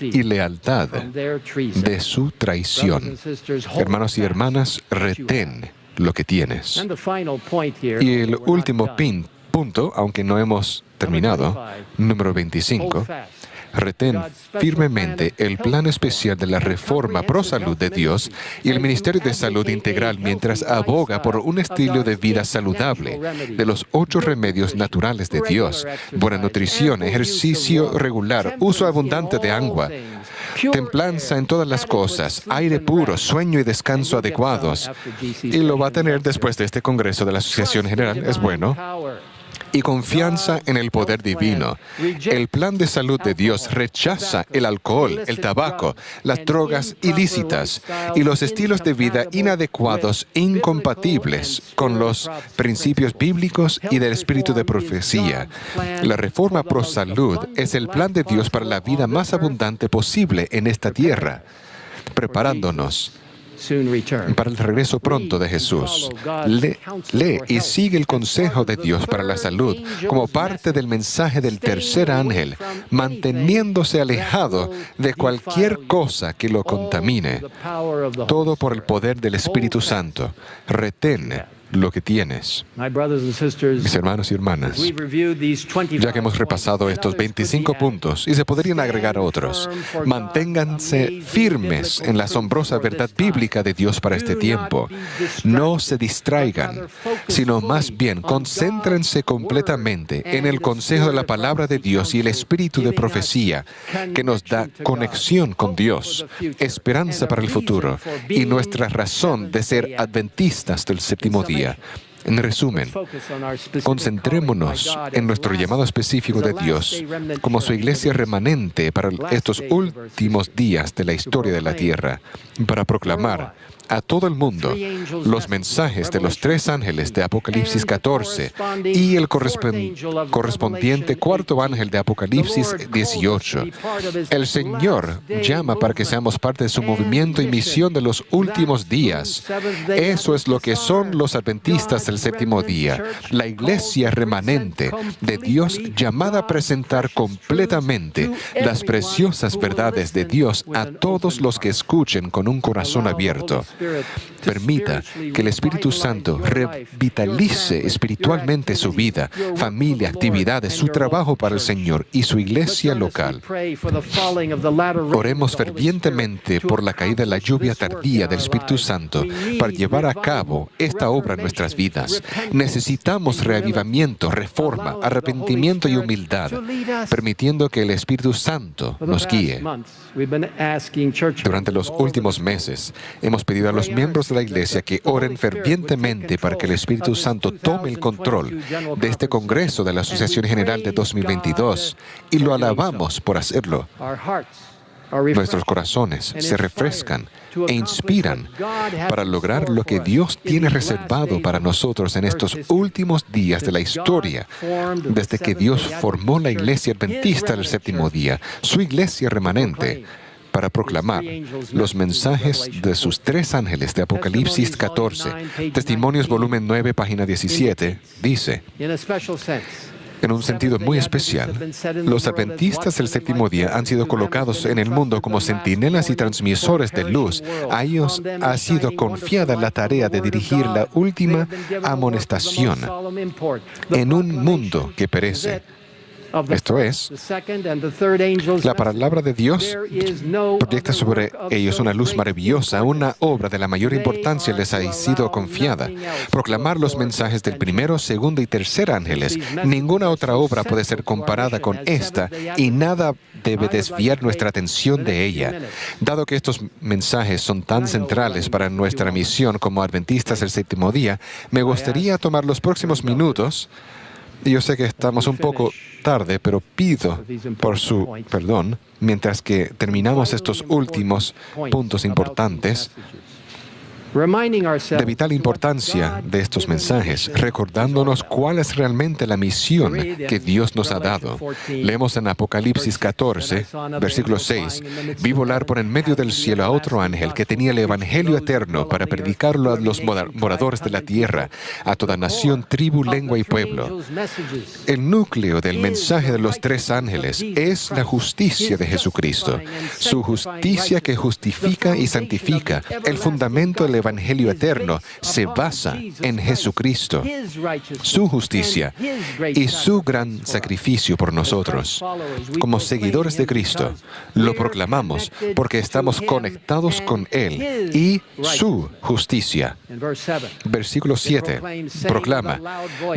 A: y lealtad de su traición. Hermanos y hermanas, retén lo que tienes. Y el último punto, aunque no hemos terminado, número 25, retén firmemente el plan especial de la reforma pro salud de Dios y el Ministerio de Salud Integral mientras aboga por un estilo de vida saludable de los 8 remedios naturales de Dios: buena nutrición, ejercicio regular, uso abundante de agua, templanza en todas las cosas, aire puro, sueño y descanso adecuados. Y lo va a tener después de este Congreso de la Asociación General, es bueno. Y confianza en el poder divino. El plan de salud de Dios rechaza el alcohol, el tabaco, las drogas ilícitas y los estilos de vida inadecuados, incompatibles con los principios bíblicos y del espíritu de profecía. La reforma pro salud es el plan de Dios para la vida más abundante posible en esta tierra, preparándonos para el regreso pronto de Jesús. Lee y sigue el consejo de Dios para la salud como parte del mensaje del tercer ángel, manteniéndose alejado de cualquier cosa que lo contamine. Todo por el poder del Espíritu Santo. Retén lo que tienes. Mis hermanos y hermanas, ya que hemos repasado estos 25 puntos, y se podrían agregar otros, manténganse firmes en la asombrosa verdad bíblica de Dios para este tiempo. No se distraigan, sino más bien concéntrense completamente en el consejo de la palabra de Dios y el espíritu de profecía que nos da conexión con Dios, esperanza para el futuro y nuestra razón de ser adventistas del séptimo día. En resumen, concentrémonos en nuestro llamado específico de Dios como su iglesia remanente para estos últimos días de la historia de la tierra, para proclamar a todo el mundo los mensajes de los 3 ángeles de Apocalipsis 14 y el correspondiente cuarto ángel de Apocalipsis 18. El Señor llama para que seamos parte de su movimiento y misión de los últimos días. Eso es lo que son los adventistas del séptimo día, la iglesia remanente de Dios llamada a presentar completamente las preciosas verdades de Dios a todos los que escuchen con un corazón abierto. Permita que el Espíritu Santo revitalice espiritualmente su vida, familia, actividades, su trabajo para el Señor y su iglesia local. Oremos fervientemente por la caída de la lluvia tardía del Espíritu Santo para llevar a cabo esta obra en nuestras vidas. Necesitamos reavivamiento, reforma, arrepentimiento y humildad, permitiendo que el Espíritu Santo nos guíe. Durante los últimos meses, hemos pedido a los miembros de la iglesia que oren fervientemente para que el Espíritu Santo tome el control de este Congreso de la Asociación General de 2022 y lo alabamos por hacerlo. Nuestros corazones se refrescan e inspiran para lograr lo que Dios tiene reservado para nosotros en estos últimos días de la historia, desde que Dios formó la Iglesia Adventista del Séptimo Día, su iglesia remanente, para proclamar los mensajes de sus 3 ángeles de Apocalipsis 14. Testimonios, volumen 9, página 17, dice: en un sentido muy especial, los adventistas del séptimo día han sido colocados en el mundo como centinelas y transmisores de luz. A ellos ha sido confiada la tarea de dirigir la última amonestación en un mundo que perece. Esto es, la palabra de Dios proyecta sobre ellos una luz maravillosa. Una obra de la mayor importancia les ha sido confiada: proclamar los mensajes del primero, segundo y tercer ángeles. Ninguna otra obra puede ser comparada con esta, y nada debe desviar nuestra atención de ella. Dado que estos mensajes son tan centrales para nuestra misión como adventistas del séptimo día, me gustaría tomar los próximos minutos. Yo sé que estamos un poco tarde, pero pido por su perdón mientras que terminamos estos últimos puntos importantes de vital importancia de estos mensajes, recordándonos cuál es realmente la misión que Dios nos ha dado. Leemos en Apocalipsis 14, versículo 6, «Vi volar por en medio del cielo a otro ángel que tenía el Evangelio eterno para predicarlo a los moradores de la tierra, a toda nación, tribu, lengua y pueblo». El núcleo del mensaje de los 3 ángeles es la justicia de Jesucristo, su justicia que justifica y santifica. El fundamento del Evangelio eterno se basa en Jesucristo, su justicia y su gran sacrificio por nosotros. Como seguidores de Cristo, lo proclamamos porque estamos conectados con Él y su justicia. Versículo 7 proclama,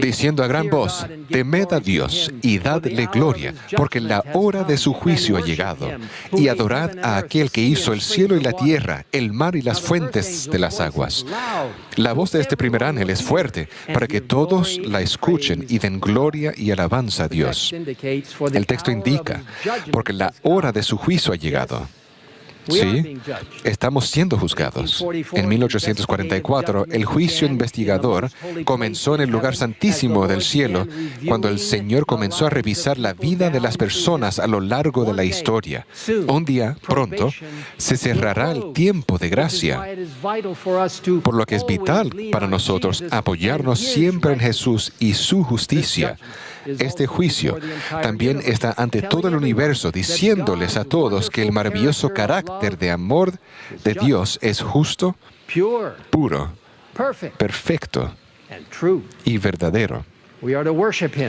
A: diciendo a gran voz: temed a Dios y dadle gloria, porque la hora de su juicio ha llegado, y adorad a aquel que hizo el cielo y la tierra, el mar y las fuentes de las aguas. La voz de este primer ángel es fuerte para que todos la escuchen y den gloria y alabanza a Dios. El texto indica, porque la hora de su juicio ha llegado. Sí, estamos siendo juzgados. En 1844, el juicio investigador comenzó en el lugar santísimo del cielo, cuando el Señor comenzó a revisar la vida de las personas a lo largo de la historia. Un día, pronto, se cerrará el tiempo de gracia, por lo que es vital para nosotros apoyarnos siempre en Jesús y su justicia. Este juicio también está ante todo el universo, diciéndoles a todos que el maravilloso carácter de amor de Dios es justo, puro, perfecto y verdadero.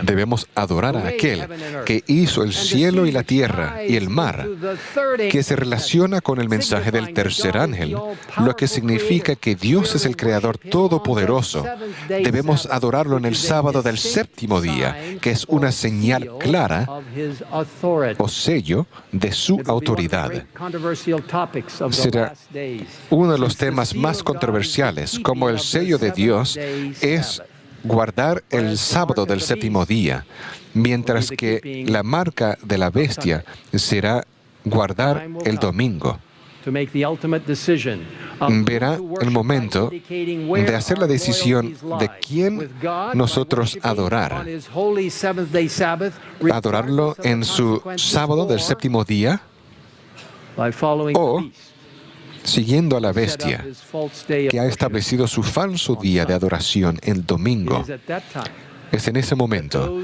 A: Debemos adorar a aquel que hizo el cielo y la tierra y el mar, que se relaciona con el mensaje del tercer ángel, lo que significa que Dios es el Creador todopoderoso. Debemos adorarlo en el sábado del séptimo día, que es una señal clara o sello de su autoridad. Será uno de los temas más controversiales, como el sello de Dios es guardar el sábado del séptimo día, mientras que la marca de la bestia será guardar el domingo. Verá el momento de hacer la decisión de quién nosotros adorar. ¿Adorarlo en su sábado del séptimo día o siguiendo a la bestia, que ha establecido su falso día de adoración el domingo? Es en ese momento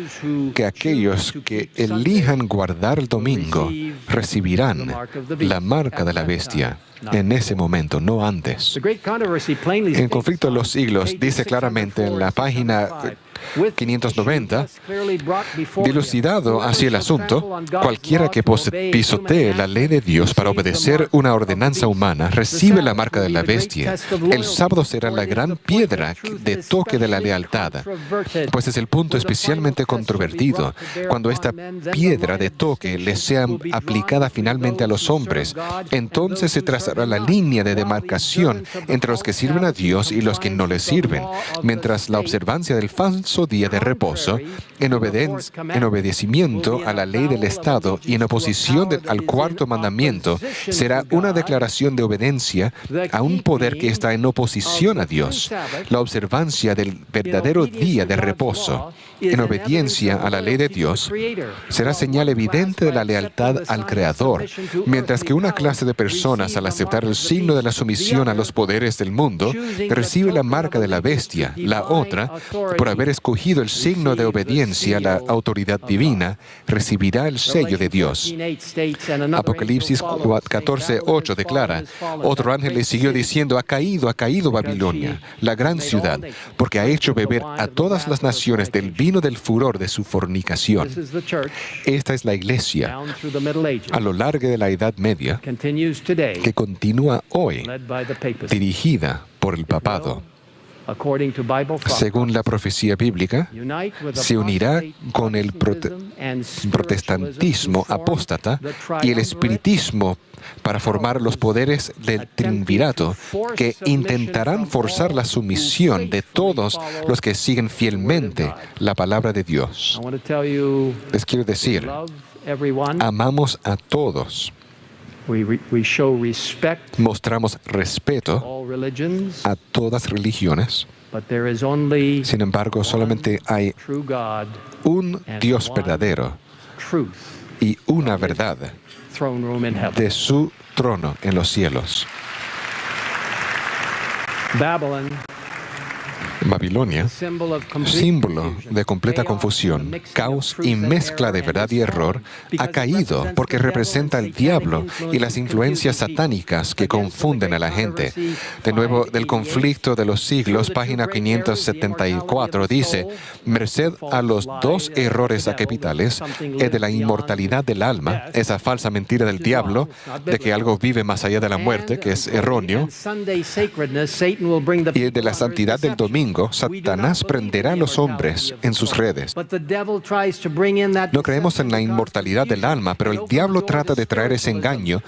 A: que aquellos que elijan guardar el domingo recibirán la marca de la bestia. En ese momento, no antes. El conflicto de los siglos dice claramente en la página 590, dilucidado hacia el asunto, cualquiera que pisotee la ley de Dios para obedecer una ordenanza humana recibe la marca de la bestia. El sábado será la gran piedra de toque de la lealtad, pues es el punto especialmente controvertido. Cuando esta piedra de toque le sea aplicada finalmente a los hombres, entonces se trazará la línea de demarcación entre los que sirven a Dios y los que no le sirven, mientras la observancia del falso día de reposo en obedecimiento a la ley del Estado y en oposición al cuarto mandamiento, será una declaración de obediencia a un poder que está en oposición a Dios. La observancia del verdadero día de reposo, en obediencia a la ley de Dios, será señal evidente de la lealtad al Creador, mientras que una clase de personas, al aceptar el signo de la sumisión a los poderes del mundo, recibe la marca de la bestia. La otra, por haber escogido el signo de obediencia a la autoridad divina, recibirá el sello de Dios. Apocalipsis 14:8 declara: otro ángel le siguió diciendo: ha caído Babilonia, la gran ciudad, porque ha hecho beber a todas las naciones del vino del furor de su fornicación. Esta es la Iglesia a lo largo de la Edad Media, que continúa hoy, dirigida por el papado. Según la profecía bíblica, se unirá con el protestantismo apóstata y el espiritismo para formar los poderes del triunvirato que intentarán forzar la sumisión de todos los que siguen fielmente la palabra de Dios. Les quiero decir, amamos a todos. Mostramos respeto a todas religiones. Sin embargo, solamente hay un Dios verdadero y una verdad de su trono en los cielos. Babilonia, símbolo de completa confusión, caos y mezcla de verdad y error, ha caído porque representa al diablo y las influencias satánicas que confunden a la gente. De nuevo, del conflicto de los siglos, página 574, dice: merced a los dos errores capitales, el de la inmortalidad del alma, esa falsa mentira del diablo, de que algo vive más allá de la muerte, que es erróneo, y el de la santidad del domingo. Satanás prenderá a los hombres en sus redes. No creemos en la inmortalidad del alma, pero el diablo trata de traer ese engaño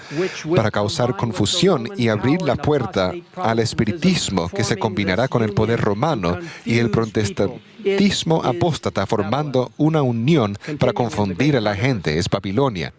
A: para causar confusión y abrir la puerta al espiritismo que se combinará con el poder romano y el protestantismo apóstata, formando una unión para confundir a la gente. Es Babilonia.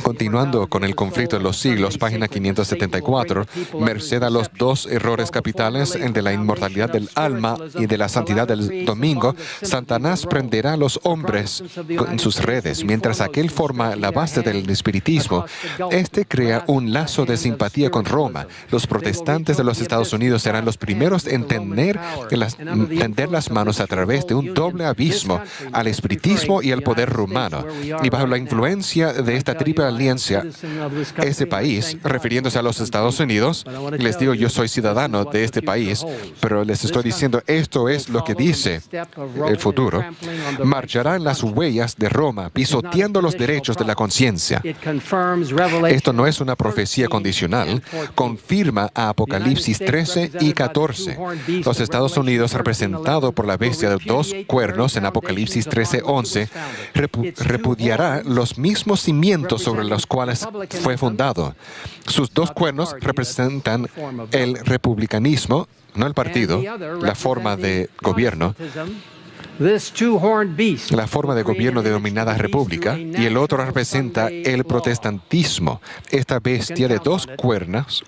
A: Continuando con el conflicto de los siglos, página 574, merced a los dos errores capitales, el de la inmortalidad del alma y de la santidad del domingo, Satanás prenderá a los hombres en sus redes, mientras aquel forma la base del espiritismo. Este crea un lazo de simpatía con Roma. Los protestantes de los Estados Unidos serán los primeros en tender las manos a través de un doble abismo al espiritismo y al poder romano. Y bajo la influencia de esta triple alianza, ese país, refiriéndose a los Estados Unidos, les digo, yo soy ciudadano de este país, pero les estoy diciendo, esto es lo que dice el futuro, marchará en las huellas de Roma, pisoteando los derechos de la conciencia. Esto no es una profecía condicional, confirma a Apocalipsis 13 y 14. Los Estados Unidos, representado por la bestia de dos cuernos en Apocalipsis 13:11, repudiará los mismos cimientos sobre los cuales fue fundado. Sus dos cuernos representan el republicanismo, no el partido, la forma de gobierno. La forma de gobierno denominada república, y el otro representa el protestantismo. Esta bestia de dos cuernos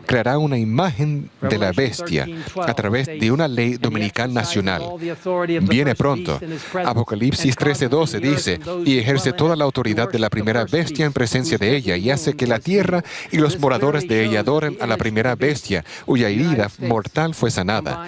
A: creará una imagen de la bestia a través de una ley dominical nacional. Viene pronto. Apocalipsis 13:12 dice: y ejerce toda la autoridad de la primera bestia en presencia de ella, y hace que la tierra y los moradores de ella adoren a la primera bestia, cuya herida mortal fue sanada.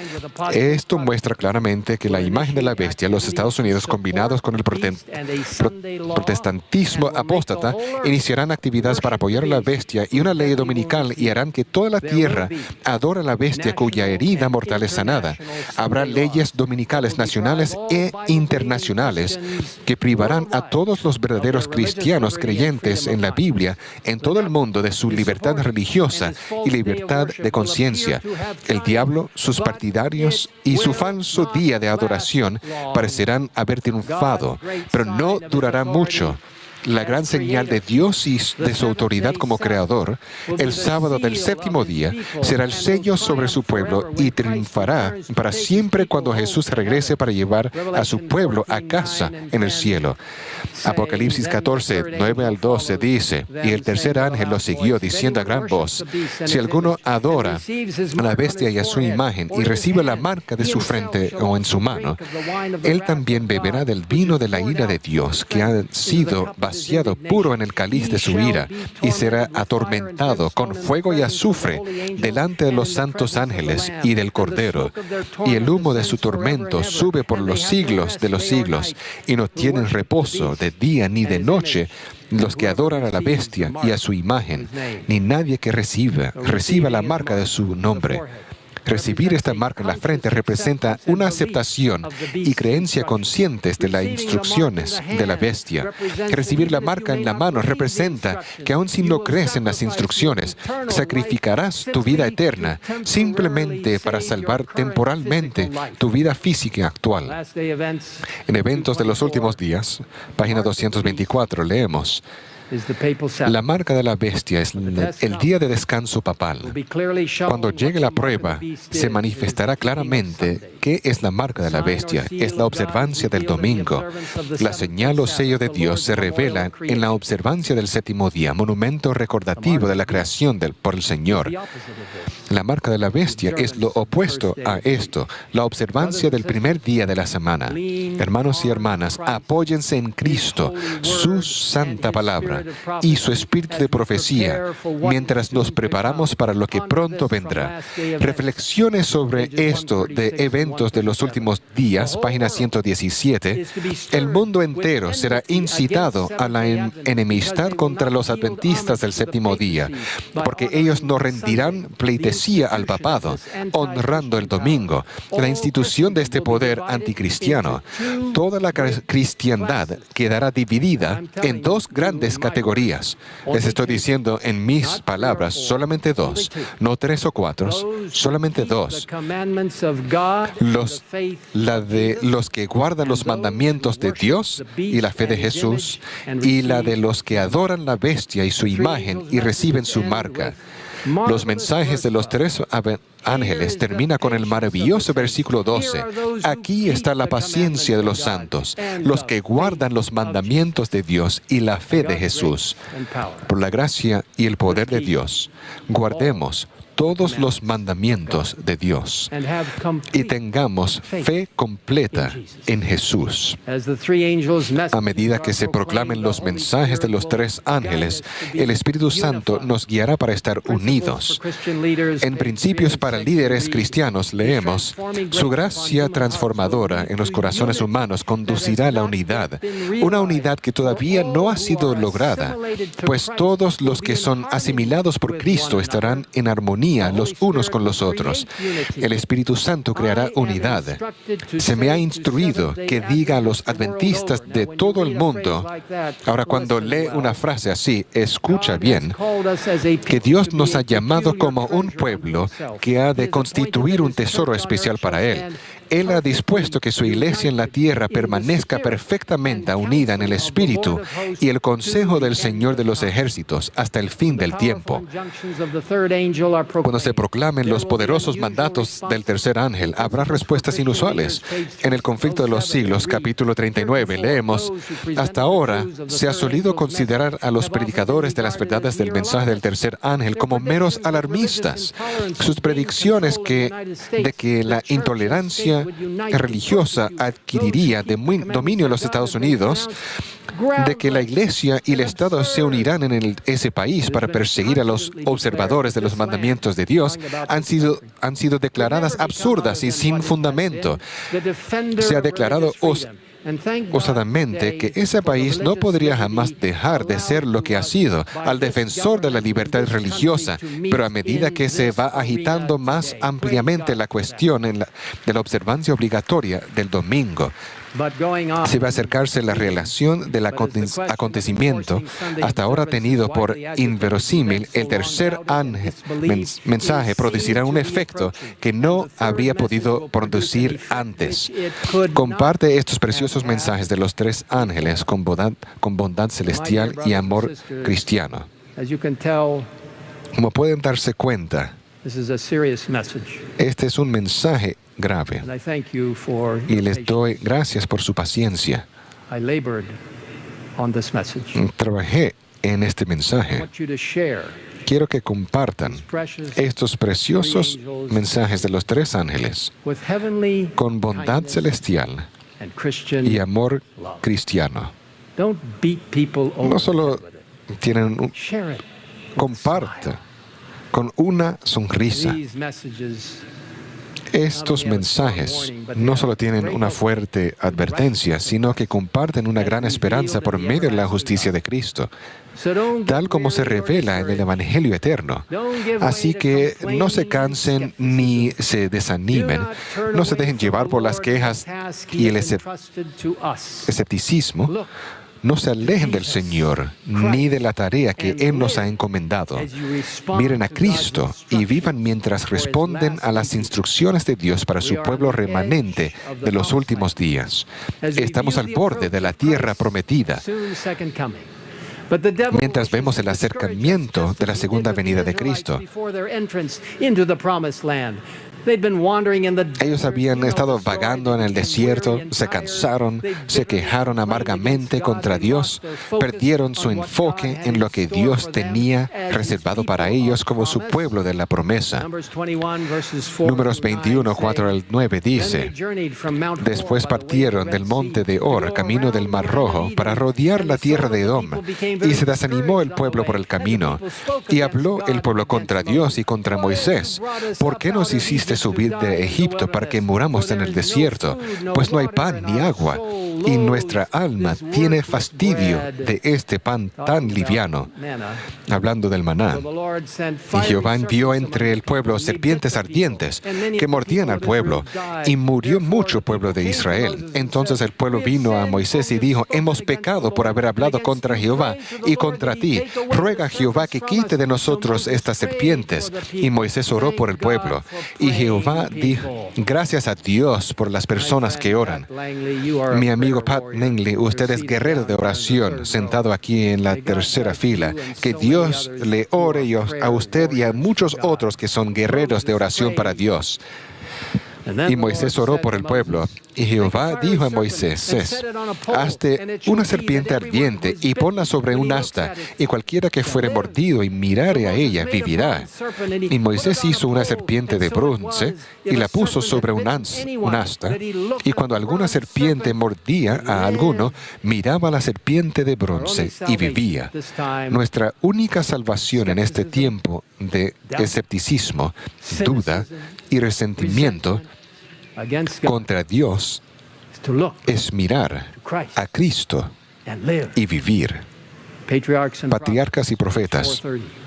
A: Esto muestra claramente que la imagen de la bestia, los Estados Unidos, combinados con el protestantismo apóstata, iniciarán actividades para apoyar a la bestia y una ley dominical, y harán que toda la tierra adore a la bestia cuya herida mortal es sanada. Habrá leyes dominicales nacionales e internacionales que privarán a todos los verdaderos cristianos creyentes en la Biblia en todo el mundo de su libertad religiosa y libertad de conciencia. El diablo, sus partidarios y su falso día de adoración parecerán haber triunfado, pero no durará mucho. la gran señal de Dios y de su autoridad como creador, el sábado del séptimo día será el sello sobre su pueblo y triunfará para siempre cuando Jesús regrese para llevar a su pueblo a casa en el cielo. Apocalipsis 14, 9 al 12 dice, y el tercer ángel lo siguió diciendo a gran voz, si alguno adora a la bestia y a su imagen y recibe la marca de su frente o en su mano, él también beberá del vino de la ira de Dios, que ha sido vaciado puro en el cáliz de su ira, y será atormentado con fuego y azufre delante de los santos ángeles y del Cordero. Y el humo de su tormento sube por los siglos de los siglos, y no tienen reposo de día ni de noche los que adoran a la bestia y a su imagen, ni nadie que reciba la marca de su nombre. Recibir esta marca en la frente representa una aceptación y creencia conscientes de las instrucciones de la bestia. Recibir la marca en la mano representa que aun si no crees en las instrucciones, sacrificarás tu vida eterna simplemente para salvar temporalmente tu vida física actual. En Eventos de los Últimos Días, página 224, leemos, la marca de la bestia es el día de descanso papal. Cuando llegue la prueba, se manifestará claramente qué es la marca de la bestia. Es la observancia del domingo. La señal o sello de Dios se revela en la observancia del séptimo día, monumento recordativo de la creación por el Señor. La marca de la bestia es lo opuesto a esto, la observancia del primer día de la semana. Hermanos y hermanas, apóyense en Cristo, su santa palabra y su espíritu de profecía, mientras nos preparamos para lo que pronto vendrá. Reflexiones sobre esto de Eventos de los Últimos Días, página 117. El mundo entero será incitado a la enemistad contra los adventistas del séptimo día, porque ellos no rendirán pleitesía al papado, honrando el domingo, la institución de este poder anticristiano. Toda la cristiandad quedará dividida en dos grandes categorías. Les estoy diciendo en mis palabras, solamente dos, no tres o cuatro, solamente dos. La de los que guardan los mandamientos de Dios y la fe de Jesús, y la de los que adoran la bestia y su imagen y reciben su marca. Los mensajes de los tres ángeles termina con el maravilloso versículo 12. Aquí está la paciencia de los santos, los que guardan los mandamientos de Dios y la fe de Jesús. Por la gracia y el poder de Dios, guardemos todos los mandamientos de Dios y tengamos fe completa en Jesús. A medida que se proclamen los mensajes de los tres ángeles, el Espíritu Santo nos guiará para estar unidos. En Principios para líderes cristianos leemos, su gracia transformadora en los corazones humanos conducirá a la unidad, una unidad que todavía no ha sido lograda, pues todos los que son asimilados por Cristo estarán en armonía los unos con los otros. El Espíritu Santo creará unidad. Se me ha instruido que diga a los adventistas de todo el mundo, ahora cuando lee una frase así, escucha bien, que Dios nos ha llamado como un pueblo que ha de constituir un tesoro especial para Él. Él ha dispuesto que su iglesia en la tierra permanezca perfectamente unida en el Espíritu y el consejo del Señor de los ejércitos hasta el fin del tiempo. Cuando se proclamen los poderosos mandatos del tercer ángel, habrá respuestas inusuales. En el conflicto de los siglos, capítulo 39, leemos, hasta ahora se ha solido considerar a los predicadores de las verdades del mensaje del tercer ángel como meros alarmistas. Sus predicciones de que la intolerancia religiosa adquiriría dominio en los Estados Unidos, de que la Iglesia y el Estado se unirán en ese país para perseguir a los observadores de los mandamientos de Dios, han sido declaradas absurdas y sin fundamento. Se ha declarado osadamente que ese país no podría jamás dejar de ser lo que ha sido, al defensor de la libertad religiosa, pero a medida que se va agitando más ampliamente la cuestión de la observancia obligatoria del domingo, Si va a acercarse la relación del acontecimiento hasta ahora tenido por inverosímil, el tercer mensaje producirá un efecto que no habría podido producir antes. Comparte estos preciosos mensajes de los tres ángeles con bondad celestial y amor cristiano. Como pueden darse cuenta, este es un mensaje grave. Y les doy gracias por su paciencia. Trabajé en este mensaje. Quiero que compartan estos preciosos mensajes de los tres ángeles con bondad celestial y amor cristiano. No solo tienen comparta con una sonrisa. Estos mensajes no solo tienen una fuerte advertencia, sino que comparten una gran esperanza por medio de la justicia de Cristo, tal como se revela en el Evangelio eterno. Así que no se cansen ni se desanimen, no se dejen llevar por las quejas y el escepticismo. No se alejen del Señor ni de la tarea que Él nos ha encomendado. Miren a Cristo y vivan mientras responden a las instrucciones de Dios para su pueblo remanente de los últimos días. Estamos al borde de la tierra prometida. Mientras vemos el acercamiento de la segunda venida de Cristo, ellos habían estado vagando en el desierto, se cansaron, se quejaron amargamente contra Dios, perdieron su enfoque en lo que Dios tenía reservado para ellos como su pueblo de la promesa. Números 21, 4 al 9 dice: Después partieron del monte de Hor, camino del Mar Rojo, para rodear la tierra de Edom, y se desanimó el pueblo por el camino. Y habló el pueblo contra Dios y contra Moisés: ¿Por qué nos hiciste subir de Egipto para que muramos en el desierto? Pues no hay pan ni agua, y nuestra alma tiene fastidio de este pan tan liviano. Hablando del maná. Y Jehová envió entre el pueblo serpientes ardientes que mordían al pueblo, y murió mucho pueblo de Israel. Entonces el pueblo vino a Moisés y dijo: Hemos pecado por haber hablado contra Jehová y contra ti. Ruega a Jehová que quite de nosotros estas serpientes. Y Moisés oró por el pueblo. Y Jehová dijo: Gracias a Dios por las personas que oran. Mi amigo Pat Langley, usted es guerrero de oración, sentado aquí en la tercera fila. Que Dios le ore a usted y a muchos otros que son guerreros de oración para Dios. Y Moisés oró por el pueblo. Y Jehová dijo a Moisés: Hazte una serpiente ardiente y ponla sobre un asta, y cualquiera que fuere mordido y mirare a ella vivirá. Y Moisés hizo una serpiente de bronce y la puso sobre un asta, y cuando alguna serpiente mordía a alguno, miraba a la serpiente de bronce y vivía. Nuestra única salvación en este tiempo de escepticismo, duda y resentimiento contra Dios es mirar a Cristo y vivir. Patriarcas y Profetas,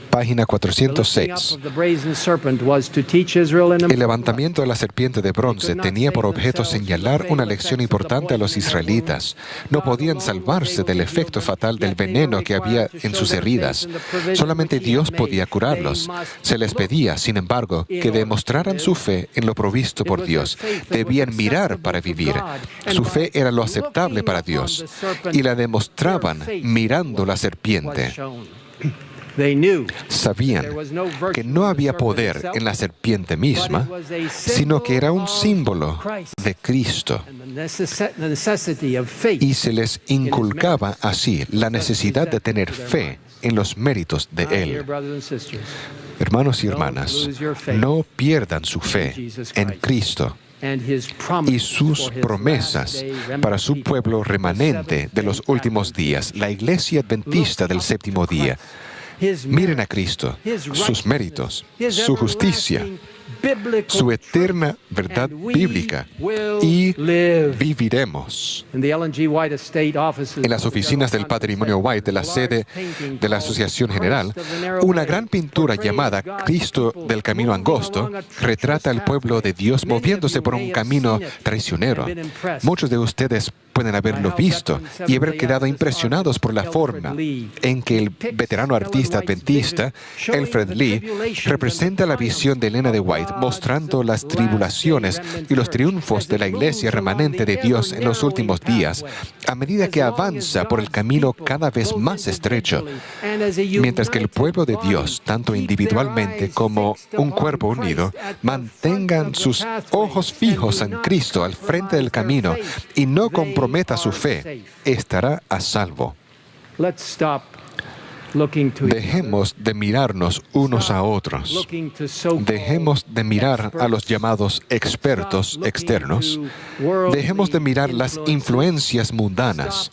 A: página 406. El levantamiento de la serpiente de bronce tenía por objeto señalar una lección importante a los israelitas. No podían salvarse del efecto fatal del veneno que había en sus heridas. Solamente Dios podía curarlos. Se les pedía, sin embargo, que demostraran su fe en lo provisto por Dios. Debían mirar para vivir. Su fe era lo aceptable para Dios, y la demostraban mirando la serpiente. Sabían que no había poder en la serpiente misma, sino que era un símbolo de Cristo. Y se les inculcaba así la necesidad de tener fe en los méritos de Él. Hermanos y hermanas, no pierdan su fe en Cristo y sus promesas para su pueblo remanente de los últimos días, la Iglesia Adventista del séptimo día. Miren a Cristo, sus méritos, su justicia su eterna verdad bíblica, y viviremos. En las oficinas del Patrimonio White, de la sede de la Asociación General, una gran pintura llamada Cristo del Camino Angosto retrata al pueblo de Dios moviéndose por un camino traicionero. Muchos de ustedes pueden haberlo visto y haber quedado impresionados por la forma en que el veterano artista adventista, Alfred Lee, representa la visión de Elena de White, mostrando las tribulaciones y los triunfos de la iglesia remanente de Dios en los últimos días, a medida que avanza por el camino cada vez más estrecho, mientras que el pueblo de Dios, tanto individualmente como un cuerpo unido, mantengan sus ojos fijos en Cristo al frente del camino y no comprometa su fe, estará a salvo. Dejemos de mirarnos unos a otros. Dejemos de mirar a los llamados expertos externos. Dejemos de mirar las influencias mundanas.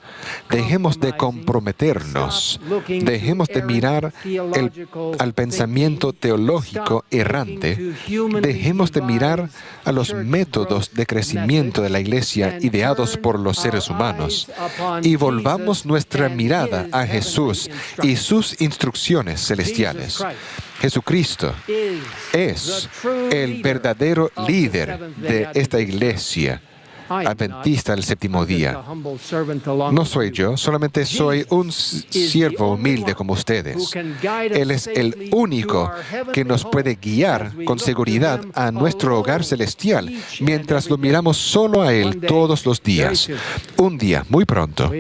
A: Dejemos de comprometernos. Dejemos de mirar al pensamiento teológico errante. Dejemos de mirar a los métodos de crecimiento de la Iglesia ideados por los seres humanos. Y volvamos nuestra mirada a Jesús y sus instrucciones celestiales. Jesucristo es el verdadero líder de esta iglesia adventista del séptimo día. No soy yo, solamente soy un siervo humilde como ustedes. Él es el único que nos puede guiar con seguridad a nuestro hogar celestial mientras lo miramos solo a Él todos los días. Un día, muy pronto,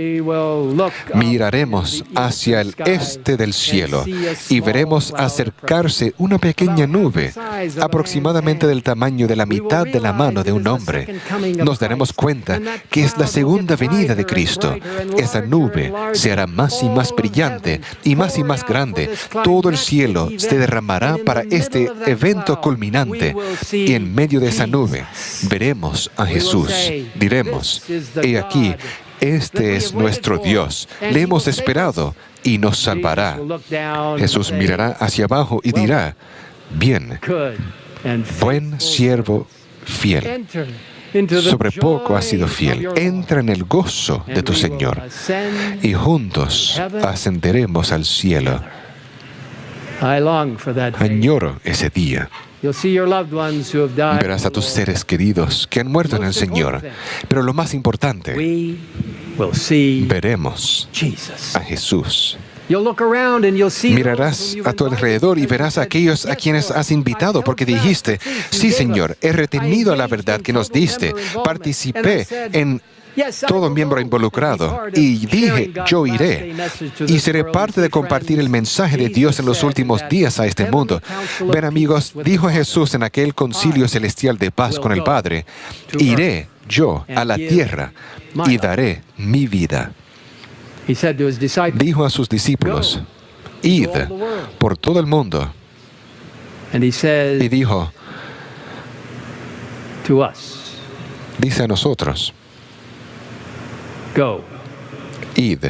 A: miraremos hacia el este del cielo y veremos acercarse una pequeña nube, aproximadamente del tamaño de la mitad de la mano de un hombre. Nos daremos cuenta que es la segunda venida de Cristo. Esa nube se hará más y más brillante y más grande. Todo el cielo se derramará para este evento culminante. Y en medio de esa nube veremos a Jesús. Diremos, he aquí, este es nuestro Dios. Le hemos esperado y nos salvará. Jesús mirará hacia abajo y dirá, bien, buen siervo fiel. Sobre poco has sido fiel. Entra en el gozo de tu Señor y juntos ascenderemos al cielo. Añoro ese día. Verás a tus seres queridos que han muerto en el Señor. Pero lo más importante, veremos a Jesús. Mirarás a tu alrededor y verás a aquellos a quienes has invitado porque dijiste, sí, Señor, he retenido la verdad que nos diste, participé en todo miembro involucrado y dije, yo iré y seré parte de compartir el mensaje de Dios en los últimos días a este mundo. Ven, amigos, dijo Jesús en aquel concilio celestial de paz con el Padre, iré yo a la tierra y daré mi vida. Dijo a sus discípulos, id por todo el mundo. Y dijo, dice a nosotros, id.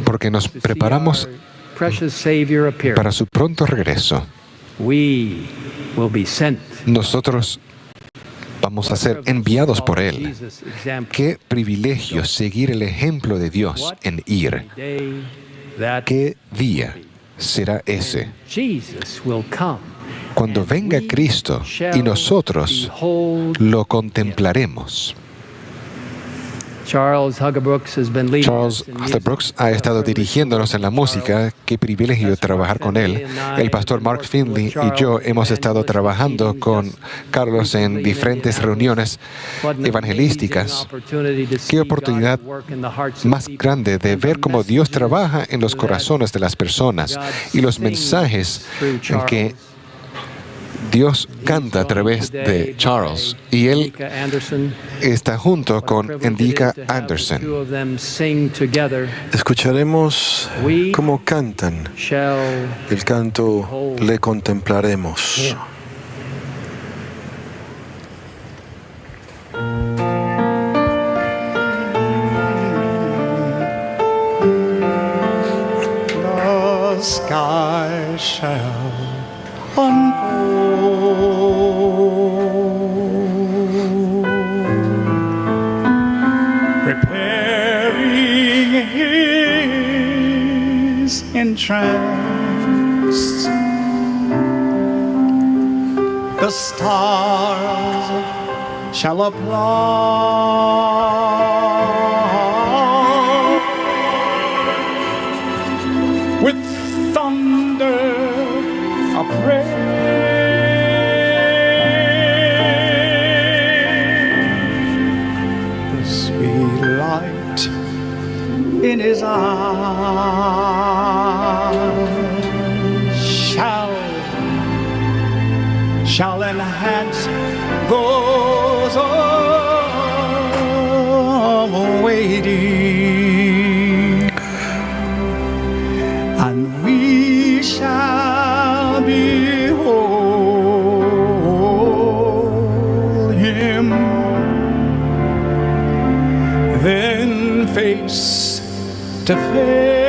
A: Porque nos preparamos para su pronto regreso. Nosotros vamos a ser enviados por Él. Qué privilegio seguir el ejemplo de Dios en ir. ¿Qué día será ese? Cuando venga Cristo y nosotros lo contemplaremos. Charles Brooks ha estado dirigiéndonos en la música. Qué privilegio trabajar con él. El pastor Mark Finley y yo hemos estado trabajando con Carlos en diferentes reuniones evangelísticas. Qué oportunidad más grande de ver cómo Dios trabaja en los corazones de las personas y los mensajes en que Dios canta a través de Charles y él está junto con Endika Anderson.
C: Escucharemos cómo cantan el canto Le Contemplaremos.
D: unfold, preparing his entrance. The stars shall applaud with thunder of praise. The sweet light in his eyes shall enhance those waiting, and we shall behold him then face to face.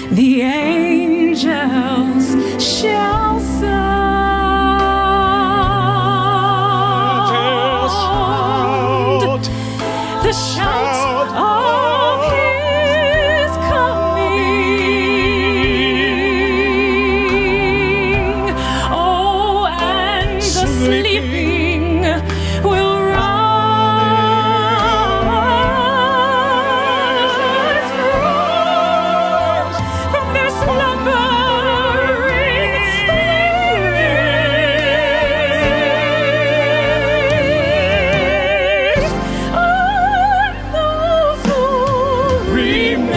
E: The angels shall sound the shout of his coming. Oh, and the sleeping will rise from their slumbering place. And those who remain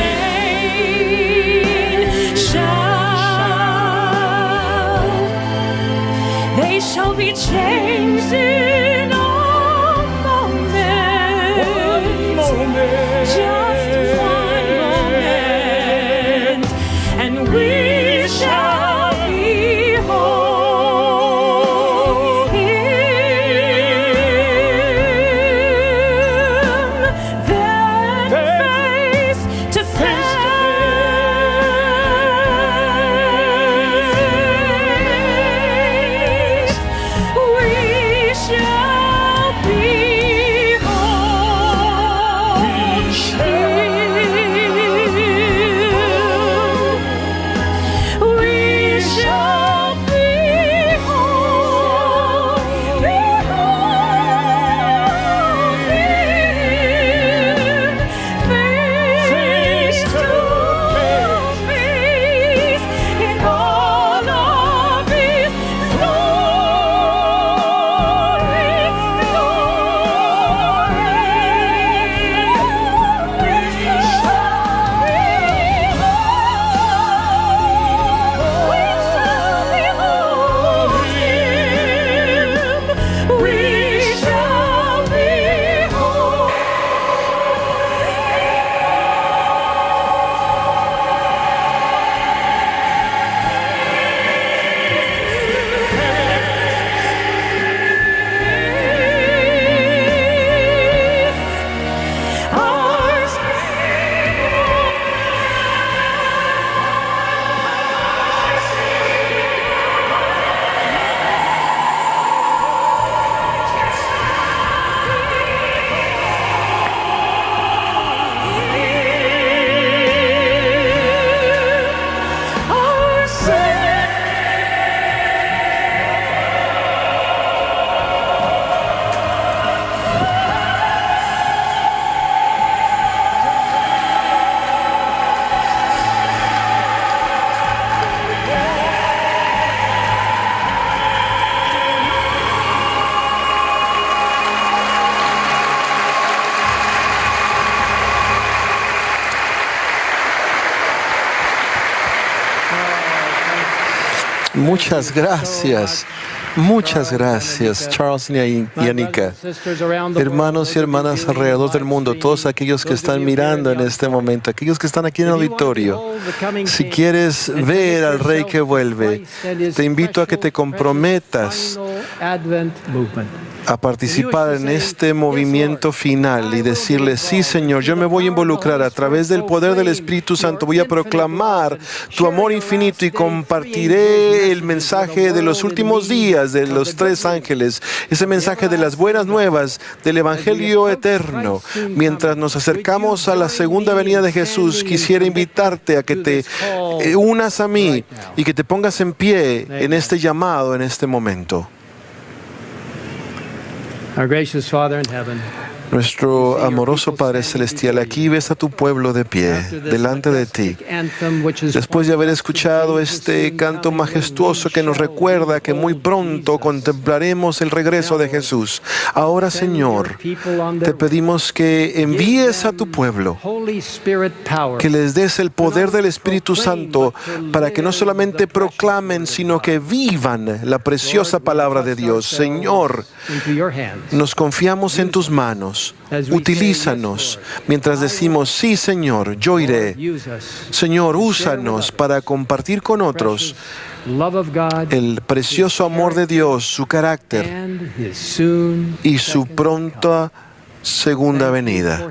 E: they shall be changed in a moment, just one moment, and we shall behold him then face to face. We shall behold.
C: Muchas gracias. Muchas gracias, Charles y Anika. Hermanos y hermanas alrededor del mundo, todos aquellos que están mirando en este momento, aquellos que están aquí en el auditorio, si quieres ver al Rey que vuelve, te invito a que te comprometas a participar en este movimiento final y decirle: sí, Señor, yo me voy a involucrar a través del poder del Espíritu Santo, voy a proclamar tu amor infinito y compartiré el mensaje de los últimos días de los 3 ángeles, ese mensaje de las buenas nuevas del Evangelio eterno. Mientras nos acercamos a la segunda venida de Jesús, quisiera invitarte a que te unas a mí y que te pongas en pie en este llamado, en este momento.
B: Our gracious Father in heaven,
C: Nuestro amoroso Padre Celestial, aquí ves a tu pueblo de pie, delante de ti. Después de haber escuchado este canto majestuoso que nos recuerda que muy pronto contemplaremos el regreso de Jesús. Ahora, Señor, te pedimos que envíes a tu pueblo, que les des el poder del Espíritu Santo para que no solamente proclamen, sino que vivan la preciosa palabra de Dios. Señor, nos confiamos en tus manos. Utilízanos mientras decimos: sí, Señor, yo iré. Señor, úsanos para compartir con otros el precioso amor de Dios, su carácter y su pronta segunda venida.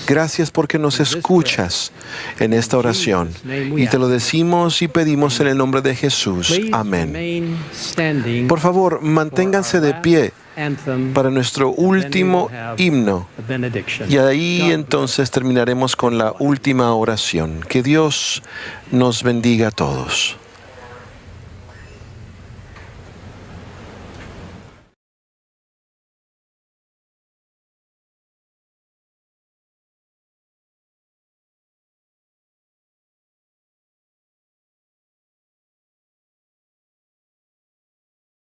C: Gracias porque nos escuchas en esta oración. Y te lo decimos y pedimos en el nombre de Jesús. Amén. Por favor, manténganse de pie para nuestro último himno. Y ahí entonces terminaremos con la última oración. Que Dios nos bendiga a todos.